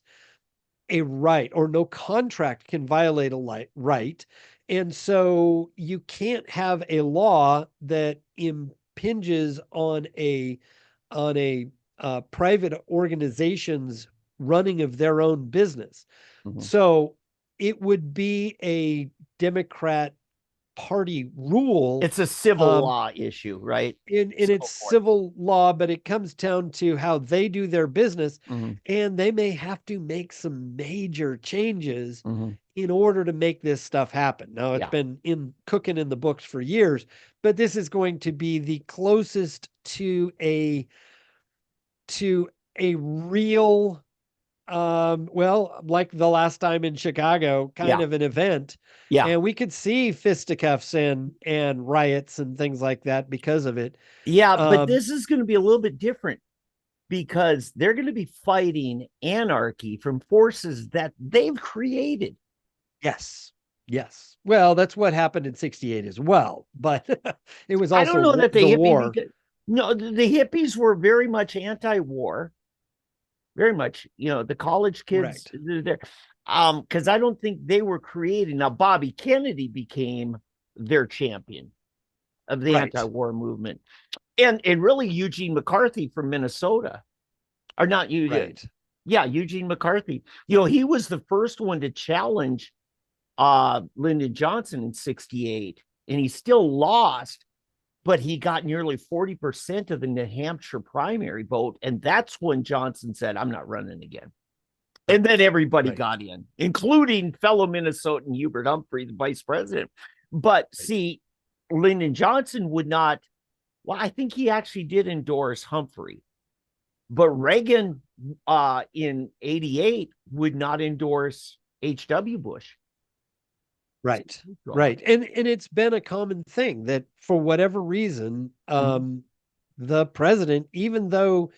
a right, or no contract can violate a right. And so you can't have a law that impinges on a private organization's running of their own business. So it would be a Democrat Party rule. It's a civil law issue, right? It's civil law, but it comes down to how they do their business, and they may have to make some major changes in order to make this stuff happen. Now, it's been cooking in the books for years, but this is going to be the closest to a real, like the last time in Chicago, kind of an event. Yeah. And we could see fisticuffs and riots and things like that because of it. Yeah, but this is going to be a little bit different because they're going to be fighting anarchy from forces that they've created. Yes. Well, that's what happened in '68 as well, but it was also, I don't know that the war. No, the hippies were very much anti-war. Very much, the college kids, because I don't think they were creating. Now, Bobby Kennedy became their champion of the anti-war movement, and really Eugene McCarthy from Minnesota, or not you, Eugene McCarthy. He was the first one to challenge Lyndon Johnson in '68, and he still lost. But he got nearly 40% of the New Hampshire primary vote. And that's when Johnson said, I'm not running again. And then everybody got in, including fellow Minnesotan Hubert Humphrey, the vice president. But see, Lyndon Johnson would not. Well, I think he actually did endorse Humphrey. But Reagan in '88 would not endorse H.W. Bush. Right. And it's been a common thing that for whatever reason, the president, even though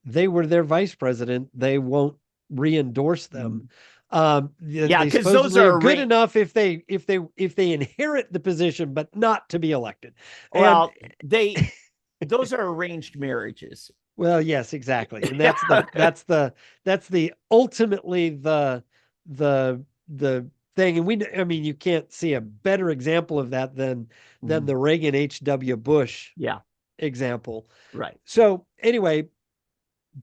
they were their vice president, they won't re-endorse them. Because those are good enough if they inherit the position, but not to be elected. Well, those are arranged marriages. Well, yes, exactly. And that's the ultimately the thing. And I mean, you can't see a better example of that than the Reagan H.W. Bush Yeah, example. right. So anyway,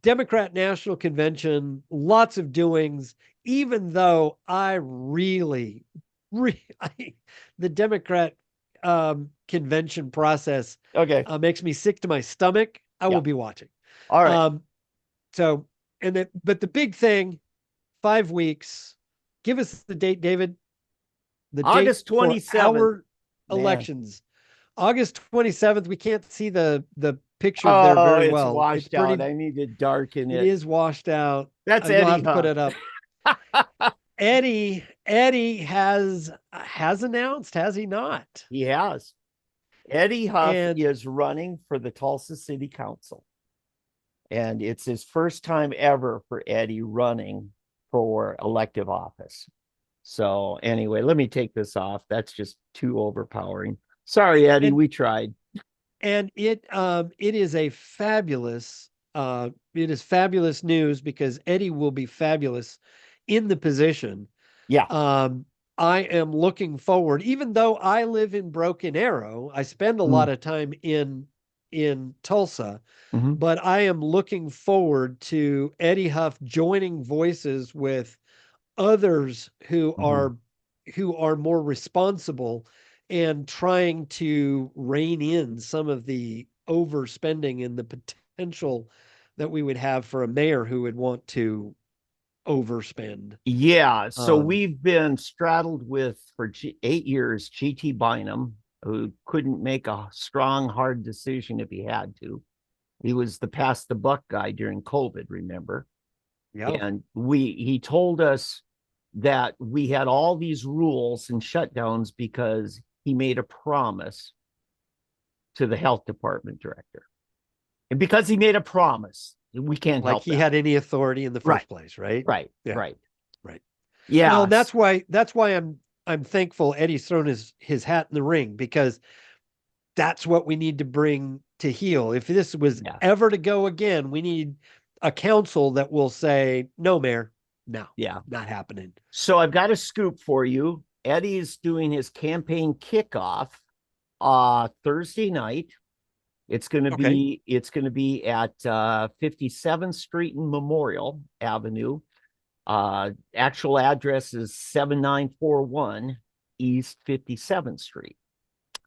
Democrat National Convention, lots of doings, even though I really, the Democrat convention process Okay. makes me sick to my stomach. I Yeah. will be watching. All right. So, but the big thing, 5 weeks. Give us the date, David. The date August for 27th. our Man. elections. August 27th. We can't see the picture there Oh, very it's well. washed It's pretty, out. I need to darken it it. is washed out. That's You'll Eddie have to put Huff. it up. Eddie has announced, has he not? He has. Eddie Huff And is running for the Tulsa City Council. And it's his first time ever for Eddie running for elective office. So anyway, let me take this off. That's just too overpowering. Sorry, Eddie, we tried. And it is a fabulous it is fabulous news because Eddie will be fabulous in the position. Yeah. I am looking forward, even though I live in Broken Arrow, I spend a lot of time in Tulsa, but I am looking forward to Eddie Huff joining voices with others who are more responsible and trying to rein in some of the overspending and the potential that we would have for a mayor who would want to overspend. Yeah. So we've been straddled with for 8 years GT Bynum, who couldn't make a strong, hard decision if he had to. He was the pass the buck guy during COVID, remember? Yeah. And he told us that we had all these rules and shutdowns because he made a promise to the health department director. And because he made a promise, we can't help he had any authority in the first place, right? Right. Yeah. Right. Right. Yeah. Well, that's why I'm thankful Eddie's thrown his hat in the ring, because that's what we need to bring to heel. If this was ever to go again, we need a council that will say, no, Mayor, no, not happening. So I've got a scoop for you. Eddie is doing his campaign kickoff Thursday night. It's going to be at 57th Street and Memorial Avenue. Actual address is 7941 East 57th Street.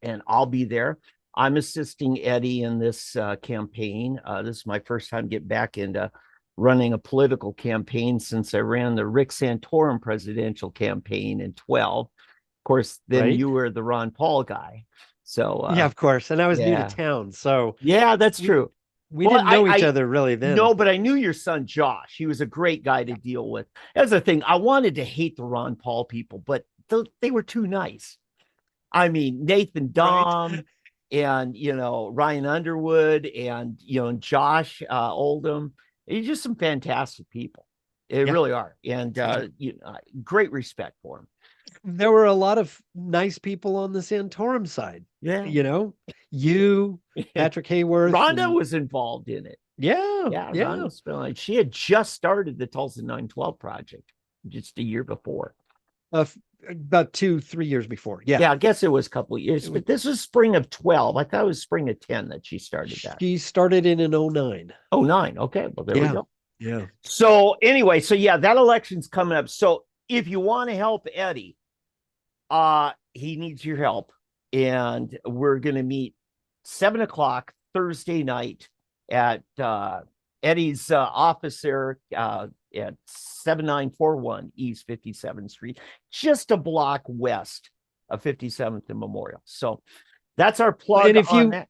And I'll be there. I'm assisting Eddie in this campaign. This is my first time getting back into running a political campaign since I ran the Rick Santorum presidential campaign in 12. Of course, then you were the Ron Paul guy. So yeah, of course. And I was new to town. So yeah, that's true. We didn't know each other really then. No, but I knew your son, Josh. He was a great guy to deal with. That's the thing. I wanted to hate the Ron Paul people, but they were too nice. I mean, Nathan Dom and, Ryan Underwood and, and Josh Oldham. They're just some fantastic people. They really are. And great respect for them. There were a lot of nice people on the Santorum side. Yeah. You, Patrick Hayworth. Rhonda was involved in it. Yeah. Rhonda, she had just started the Tulsa 912 project just a year before. About 2-3 years before. Yeah, I guess it was a couple of years, but this was spring of 12. I thought it was spring of 10 that she started that. She started in 09. 09. Okay. Well, there we go. Yeah. So anyway, that election's coming up. So if you want to help Eddie, he needs your help. And we're going to meet 7:00 Thursday night at Eddie's office there at 7941 East 57th Street, just a block west of 57th and Memorial. So that's our plug on that.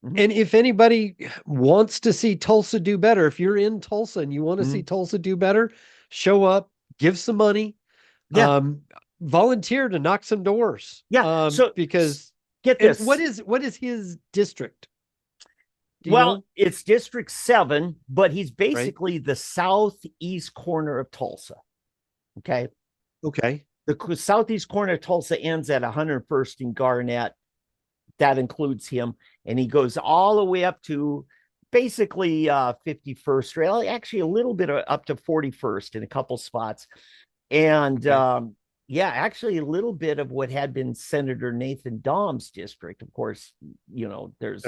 And if anybody wants to see Tulsa do better, if you're in Tulsa and you want to see Tulsa do better, show up, give some money, volunteer to knock some doors. Yeah. So because get this. What is his district? Well, it's District 7, but he's basically the southeast corner of Tulsa. Okay. The southeast corner of Tulsa ends at 101st and Garnett. That includes him. And he goes all the way up to basically 51st, really, actually a little bit up to 41st in a couple spots. And yeah, actually a little bit of what had been Senator Nathan Dom's district. Of course, there's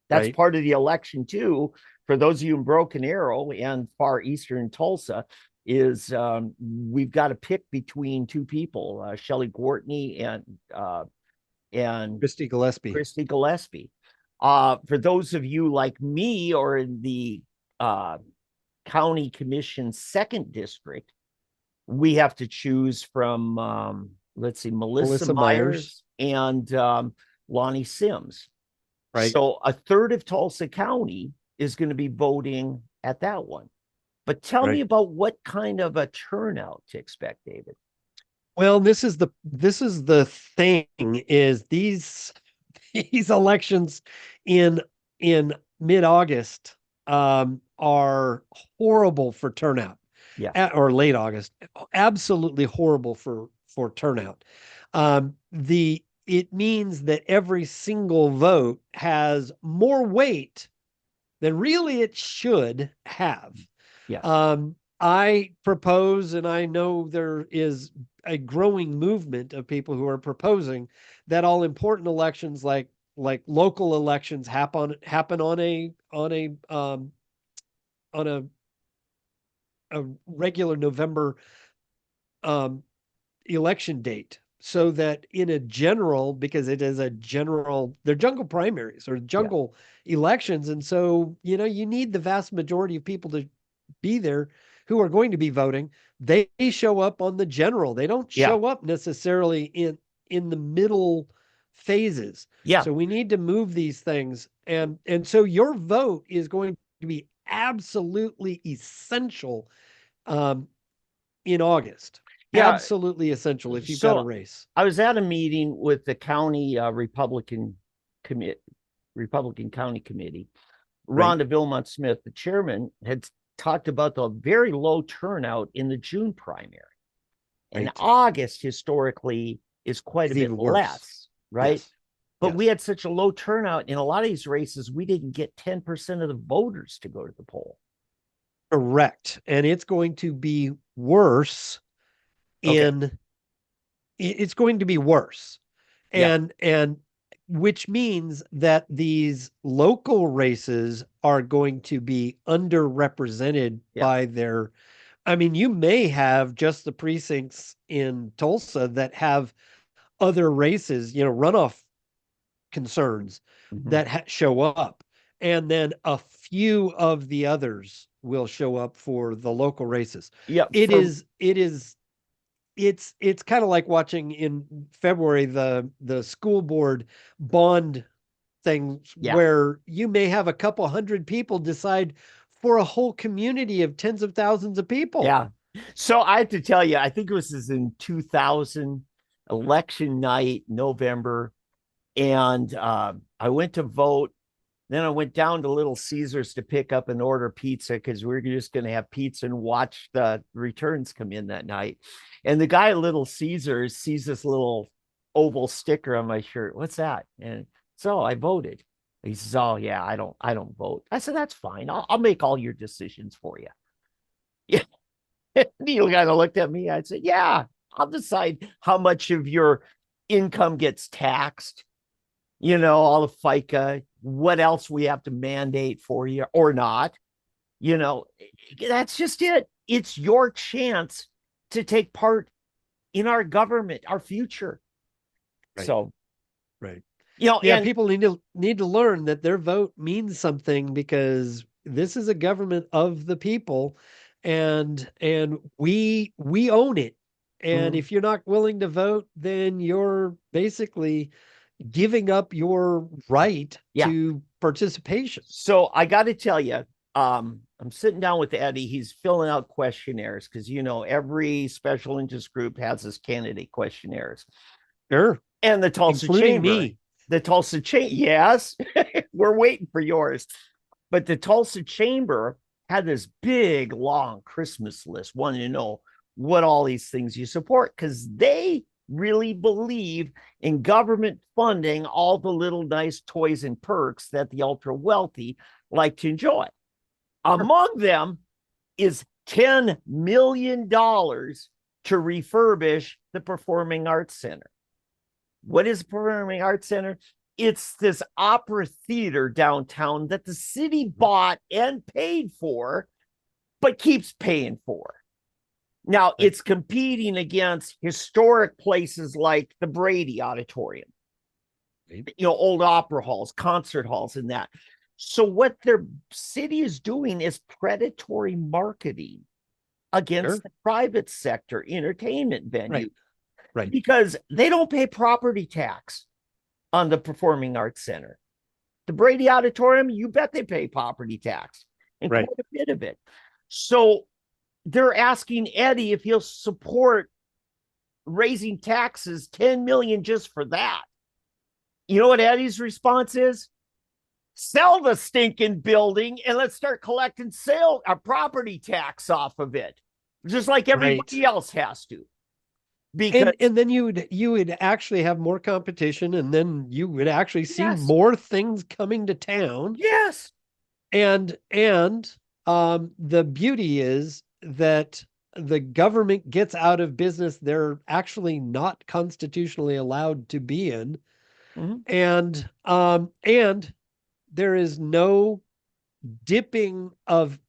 that's right. part of the election too. For those of you in Broken Arrow and far eastern Tulsa, is we've got to pick between two people, Shelley Gwartney and Christy Gillespie. Christy Gillespie. For those of you like me or in the county commission second district, we have to choose from let's see, Melissa Myers and Lonnie Sims. Right. So a third of Tulsa County is going to be voting at that one. But tell me about what kind of a turnout to expect, David. Well, this is the thing, is these elections in mid-August are horrible for turnout. Yeah. Or late August, absolutely horrible for turnout. It means that every single vote has more weight than really it should have. Yeah. I propose, and I know there is a growing movement of people who are proposing that all important elections, like local elections, happen on a regular November election date, so that in a general, because it is a general, they're jungle primaries or jungle elections. And so, you need the vast majority of people to be there who are going to be voting. They show up on the general. They don't show up necessarily in the middle phases. Yeah. So we need to move these things. And so your vote is going to be absolutely essential in August. Yeah. Absolutely essential if you've got a race. I was at a meeting with the county Republican County Committee. Rhonda Vilmont Smith, the chairman, had talked about the very low turnout in the June primary. And August historically is quite a bit less, right? Yes. But we had such a low turnout in a lot of these races, we didn't get 10% of the voters to go to the poll. Correct. And it's going to be worse it's going to be worse. And which means that these local races are going to be underrepresented by their, you may have just the precincts in Tulsa that have other races, runoff concerns that show up. And then a few of the others will show up for the local races. Yeah. It's kind of like watching in February the school board bond thing, where you may have a couple hundred people decide for a whole community of tens of thousands of people. Yeah. So I have to tell you, I think it was in 2000, election night, November, and I went to vote. Then I went down to Little Caesars to pick up and order pizza, because we were just going to have pizza and watch the returns come in that night. And the guy at Little Caesars sees this little oval sticker on my shirt. What's that? And so I voted. He says, "Oh yeah, I don't vote." I said, "That's fine. I'll make all your decisions for you." Yeah. Neil kind of looked at me. I said, "Yeah, I'll decide how much of your income gets taxed. All the FICA, what else we have to mandate for you or not. That's just it. It's your chance to take part in our government, our future." So, people need to learn that their vote means something, because this is a government of the people, and we own it. And if you're not willing to vote, then you're basically giving up your right to participation. So I got to tell you, I'm sitting down with Eddie. He's filling out questionnaires, because every special interest group has his candidate questionnaires. Sure. And the Tulsa Chamber. The Tulsa Chamber, yes, we're waiting for yours. But the Tulsa Chamber had this big, long Christmas list, wanting to know what all these things you support, because they really believe in government funding all the little nice toys and perks that the ultra wealthy like to enjoy. Among them is $10 million to refurbish the Performing Arts Center. What is Performing Arts Center? It's this opera theater downtown that the city bought and paid for, but keeps paying for. Now, it's competing against historic places like the Brady Auditorium, old opera halls, concert halls, and that. So what their city is doing is predatory marketing against the private sector entertainment venue. Right. Because they don't pay property tax on the Performing Arts Center. The Brady Auditorium, you bet they pay property tax, and quite a bit of it. So they're asking Eddie if he'll support raising taxes, $10 million just for that. You know what Eddie's response is? Sell the stinking building and let's start collecting a property tax off of it, just like everybody else has to. Because and then you would actually have more competition, and then you would actually see more things coming to town. Yes. And the beauty is that the government gets out of business they're actually not constitutionally allowed to be in. And there is no dipping of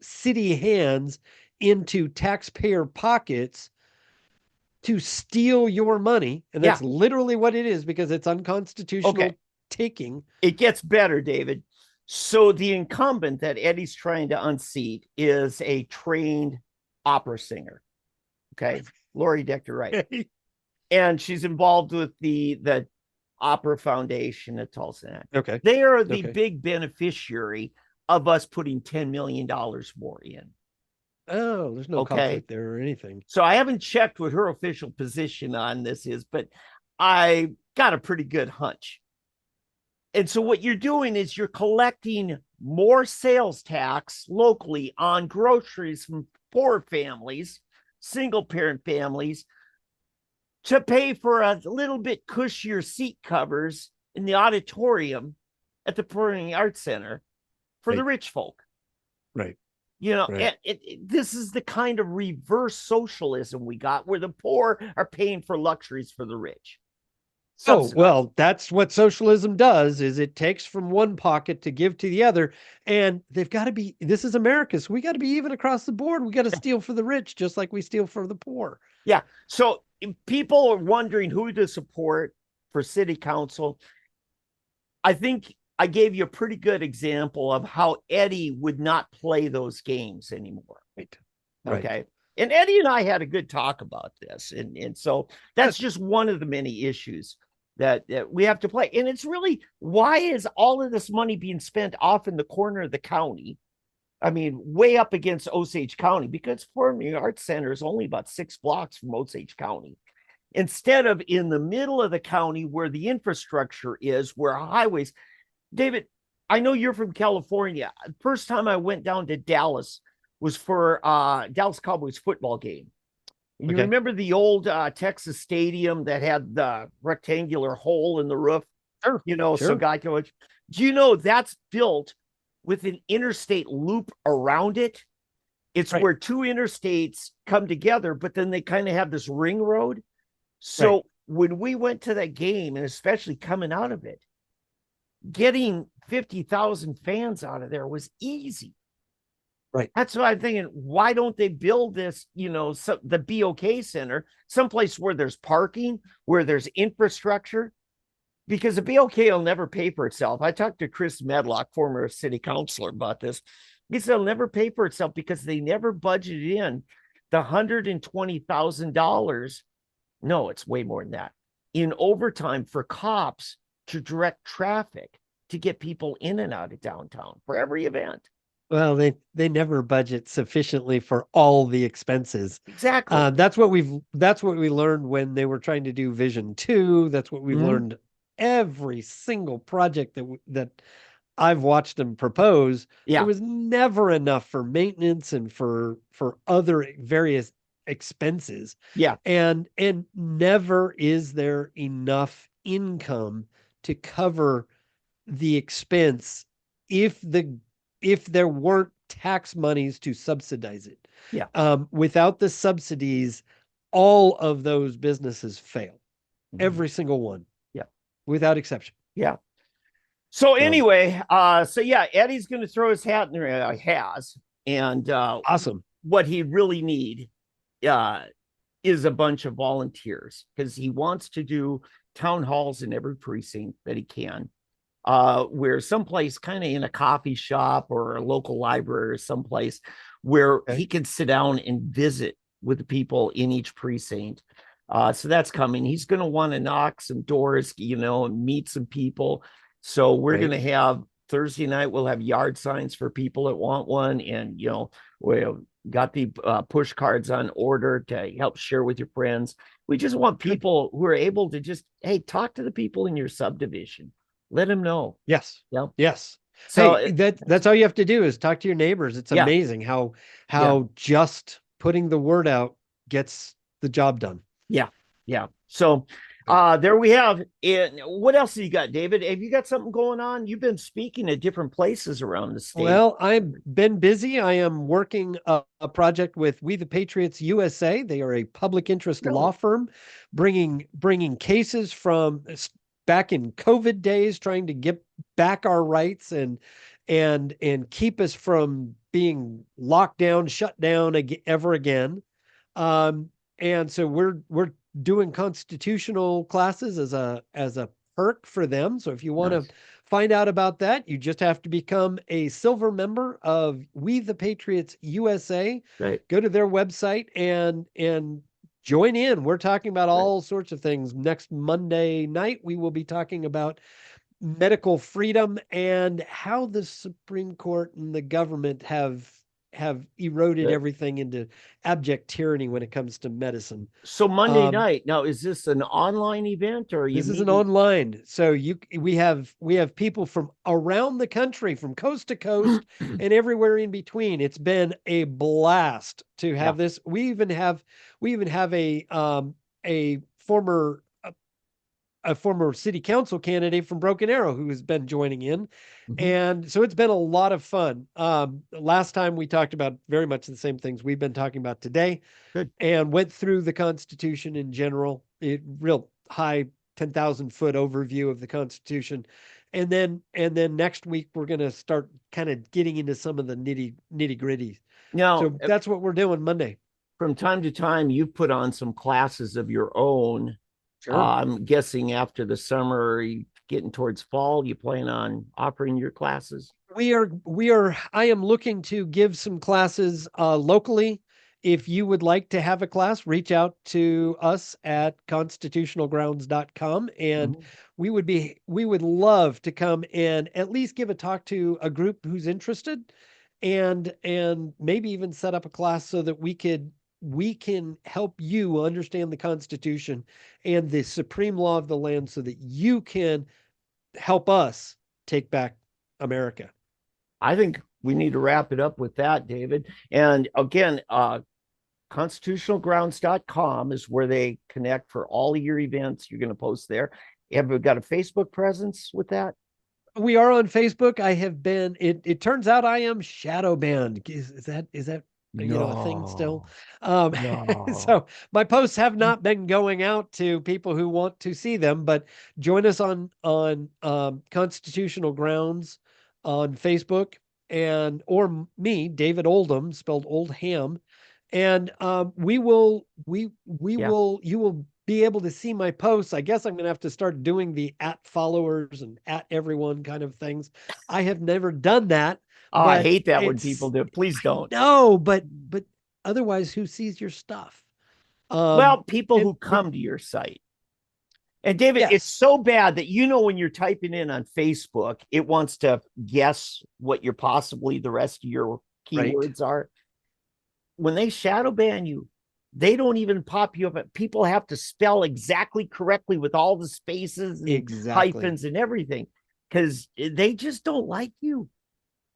city hands into taxpayer pockets to steal your money. And that's literally what it is, because it's unconstitutional taking. It gets better, David. So the incumbent that Eddie's trying to unseat is a trained opera singer. Okay. Lori Dector Wright. And she's involved with the Opera Foundation at Tulsa. Okay. They are the big beneficiary of us putting $10 million more in. Oh, there's no conflict there or anything. So I haven't checked what her official position on this is, but I got a pretty good hunch. And so what you're doing is you're collecting more sales tax locally on groceries from poor families, single parent families, to pay for a little bit cushier seat covers in the auditorium at the Performing Arts Center for the rich folk. Right. This is the kind of reverse socialism we got, where the poor are paying for luxuries for the rich. Oh, well, that's what socialism does, is it takes from one pocket to give to the other. And they've got to be, this is America, so we got to be even across the board. We got to steal for the rich, just like we steal for the poor. Yeah. So people are wondering who to support for city council. I think I gave you a pretty good example of how Eddie would not play those games anymore. Okay. And Eddie and I had a good talk about this. And so that's just one of the many issues that we have to play. And it's really, why is all of this money being spent off in the corner of the county? I mean, way up against Osage County, because Performing Arts Center is only about 6 blocks from Osage County, instead of in the middle of the county where the infrastructure is, where highways. David, I know you're from California. The first time I went down to Dallas was for Dallas Cowboys football game. You remember the old Texas stadium that had the rectangular hole in the roof? Sure. So guy coach. Do you know that's built with an interstate loop around it? It's where two interstates come together, but then they kind of have this ring road. So when we went to that game, and especially coming out of it, getting 50,000 fans out of there was easy. Right. That's what I'm thinking. Why don't they build this, the BOK Center, someplace where there's parking, where there's infrastructure? Because the BOK will never pay for itself. I talked to Chris Medlock, former city councilor, about this. He said it'll never pay for itself because they never budgeted in the $120,000. No, it's way more than that. In overtime for cops to direct traffic to get people in and out of downtown for every event. Well, they never budget sufficiently for all the expenses. Exactly. That's what we learned when they were trying to do Vision 2. That's what we've learned every single project that I've watched them propose. Yeah. There was never enough for maintenance and for other various expenses. Yeah. And never is there enough income to cover the expense if the if there weren't tax monies to subsidize it. Yeah. Without the subsidies, all of those businesses fail. Mhm. Every single one. Yeah. Without exception. Yeah. So anyway, so yeah, Eddie's going to throw his hat in there. Has. And Awesome. what he really need is a bunch of volunteers, because he wants to do town halls in every precinct that he can, where someplace kind of in a coffee shop or a local library or someplace where he can sit down and visit with the people in each precinct. So that's coming. He's going to want to knock some doors, and meet some people. So we're going to have Thursday night, we'll have yard signs for people that want one. And, we'll got the push cards on order to help share with your friends. We just want people who are able to just, hey, talk to the people in your subdivision. Let them know. Yes. Yep. Yes. So hey, that's all you have to do is talk to your neighbors. It's amazing how just putting the word out gets the job done. Yeah. Yeah. So there we have it. What else have you got, David? Have you got something going on? You've been speaking at different places around the state. Well, I've been busy. I am working a project with We the Patriots USA. They are a public interest law firm, bringing cases from back in COVID days, trying to get back our rights and keep us from being locked down, shut down ever again. And so we're doing constitutional classes as a perk for them. So if you want to find out about that, you just have to become a silver member of We the Patriots USA. Right. Go to their website and join in. We're talking about all sorts of things. Next Monday night, we will be talking about medical freedom and how the Supreme Court and the government have eroded everything into abject tyranny when it comes to medicine. So Monday night. Now, is this an online event or this is an online? So we have people from around the country, from coast to coast and everywhere in between. It's been a blast to have this. We even have a former city council candidate from Broken Arrow who has been joining in. And so it's been a lot of fun. Last time we talked about very much the same things we've been talking about today. Good. And went through the Constitution in general, real high 10,000 foot overview of the Constitution. And then next week, we're going to start kind of getting into some of the nitty gritty. Now, So that's what we're doing Monday. From time to time, you've put on some classes of your own. Sure. I'm guessing after the summer, you getting towards fall, you plan on offering your classes? I am looking to give some classes locally. If you would like to have a class, reach out to us at constitutionalgrounds.com. And we would love to come and at least give a talk to a group who's interested, and maybe even set up a class so that we can help you understand the Constitution and the supreme law of the land so that you can help us take back America. I think we need to wrap it up with that, David. And again, constitutionalgrounds.com is where they connect for all of your events. You're going to post there. Have you got a Facebook presence with that? We are on Facebook. I have been, it turns out I am shadow banned. Is that a thing still? So my posts have not been going out to people who want to see them, but join us on Constitutional Grounds on Facebook, or me, David Oldham, spelled Oldham. And you will be able to see my posts. I guess I'm going to have to start doing the @followers and @everyone kind of things. I have never done that. Oh, I hate that when people do. Please don't. No, but otherwise, who sees your stuff? Well, people who come to your site. And David, it's so bad that when you're typing in on Facebook, it wants to guess what possibly the rest of your keywords are. When they shadow ban you, they don't even pop you up. People have to spell exactly correctly with all the spaces and hyphens and everything, because they just don't like you.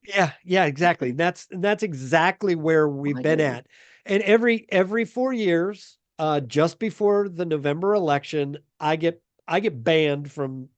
Yeah, exactly. That's exactly where we've been at. And every 4 years, just before the November election, I get banned from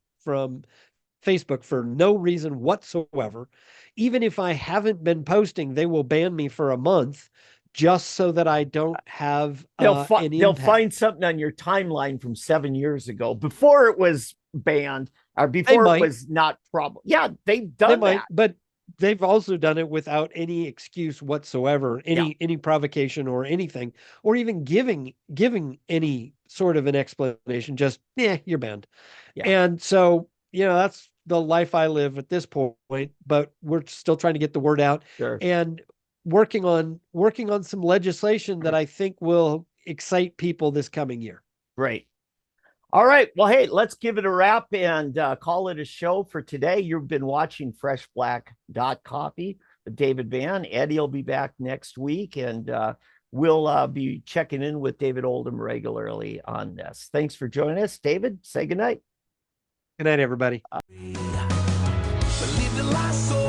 Facebook for no reason whatsoever. Even if I haven't been posting, they will ban me for a month just so that I don't have They'll an they'll impact. find something on your timeline from 7 years ago before it was banned or before it was not problem. Yeah, they've done that. But they've also done it without any excuse whatsoever, any provocation or anything, or even giving any sort of an explanation. Just, you're banned. Yeah. And so, that's the life I live at this point, but we're still trying to get the word out. Sure. And working on some legislation that I think will excite people this coming year. Great. All right. Well, hey, let's give it a wrap and call it a show for today. You've been watching Fresh Black.Coffee with David Van. Eddie will be back next week, and we'll be checking in with David Oldham regularly on this. Thanks for joining us. David, say goodnight. Good night, everybody. Believe the lie so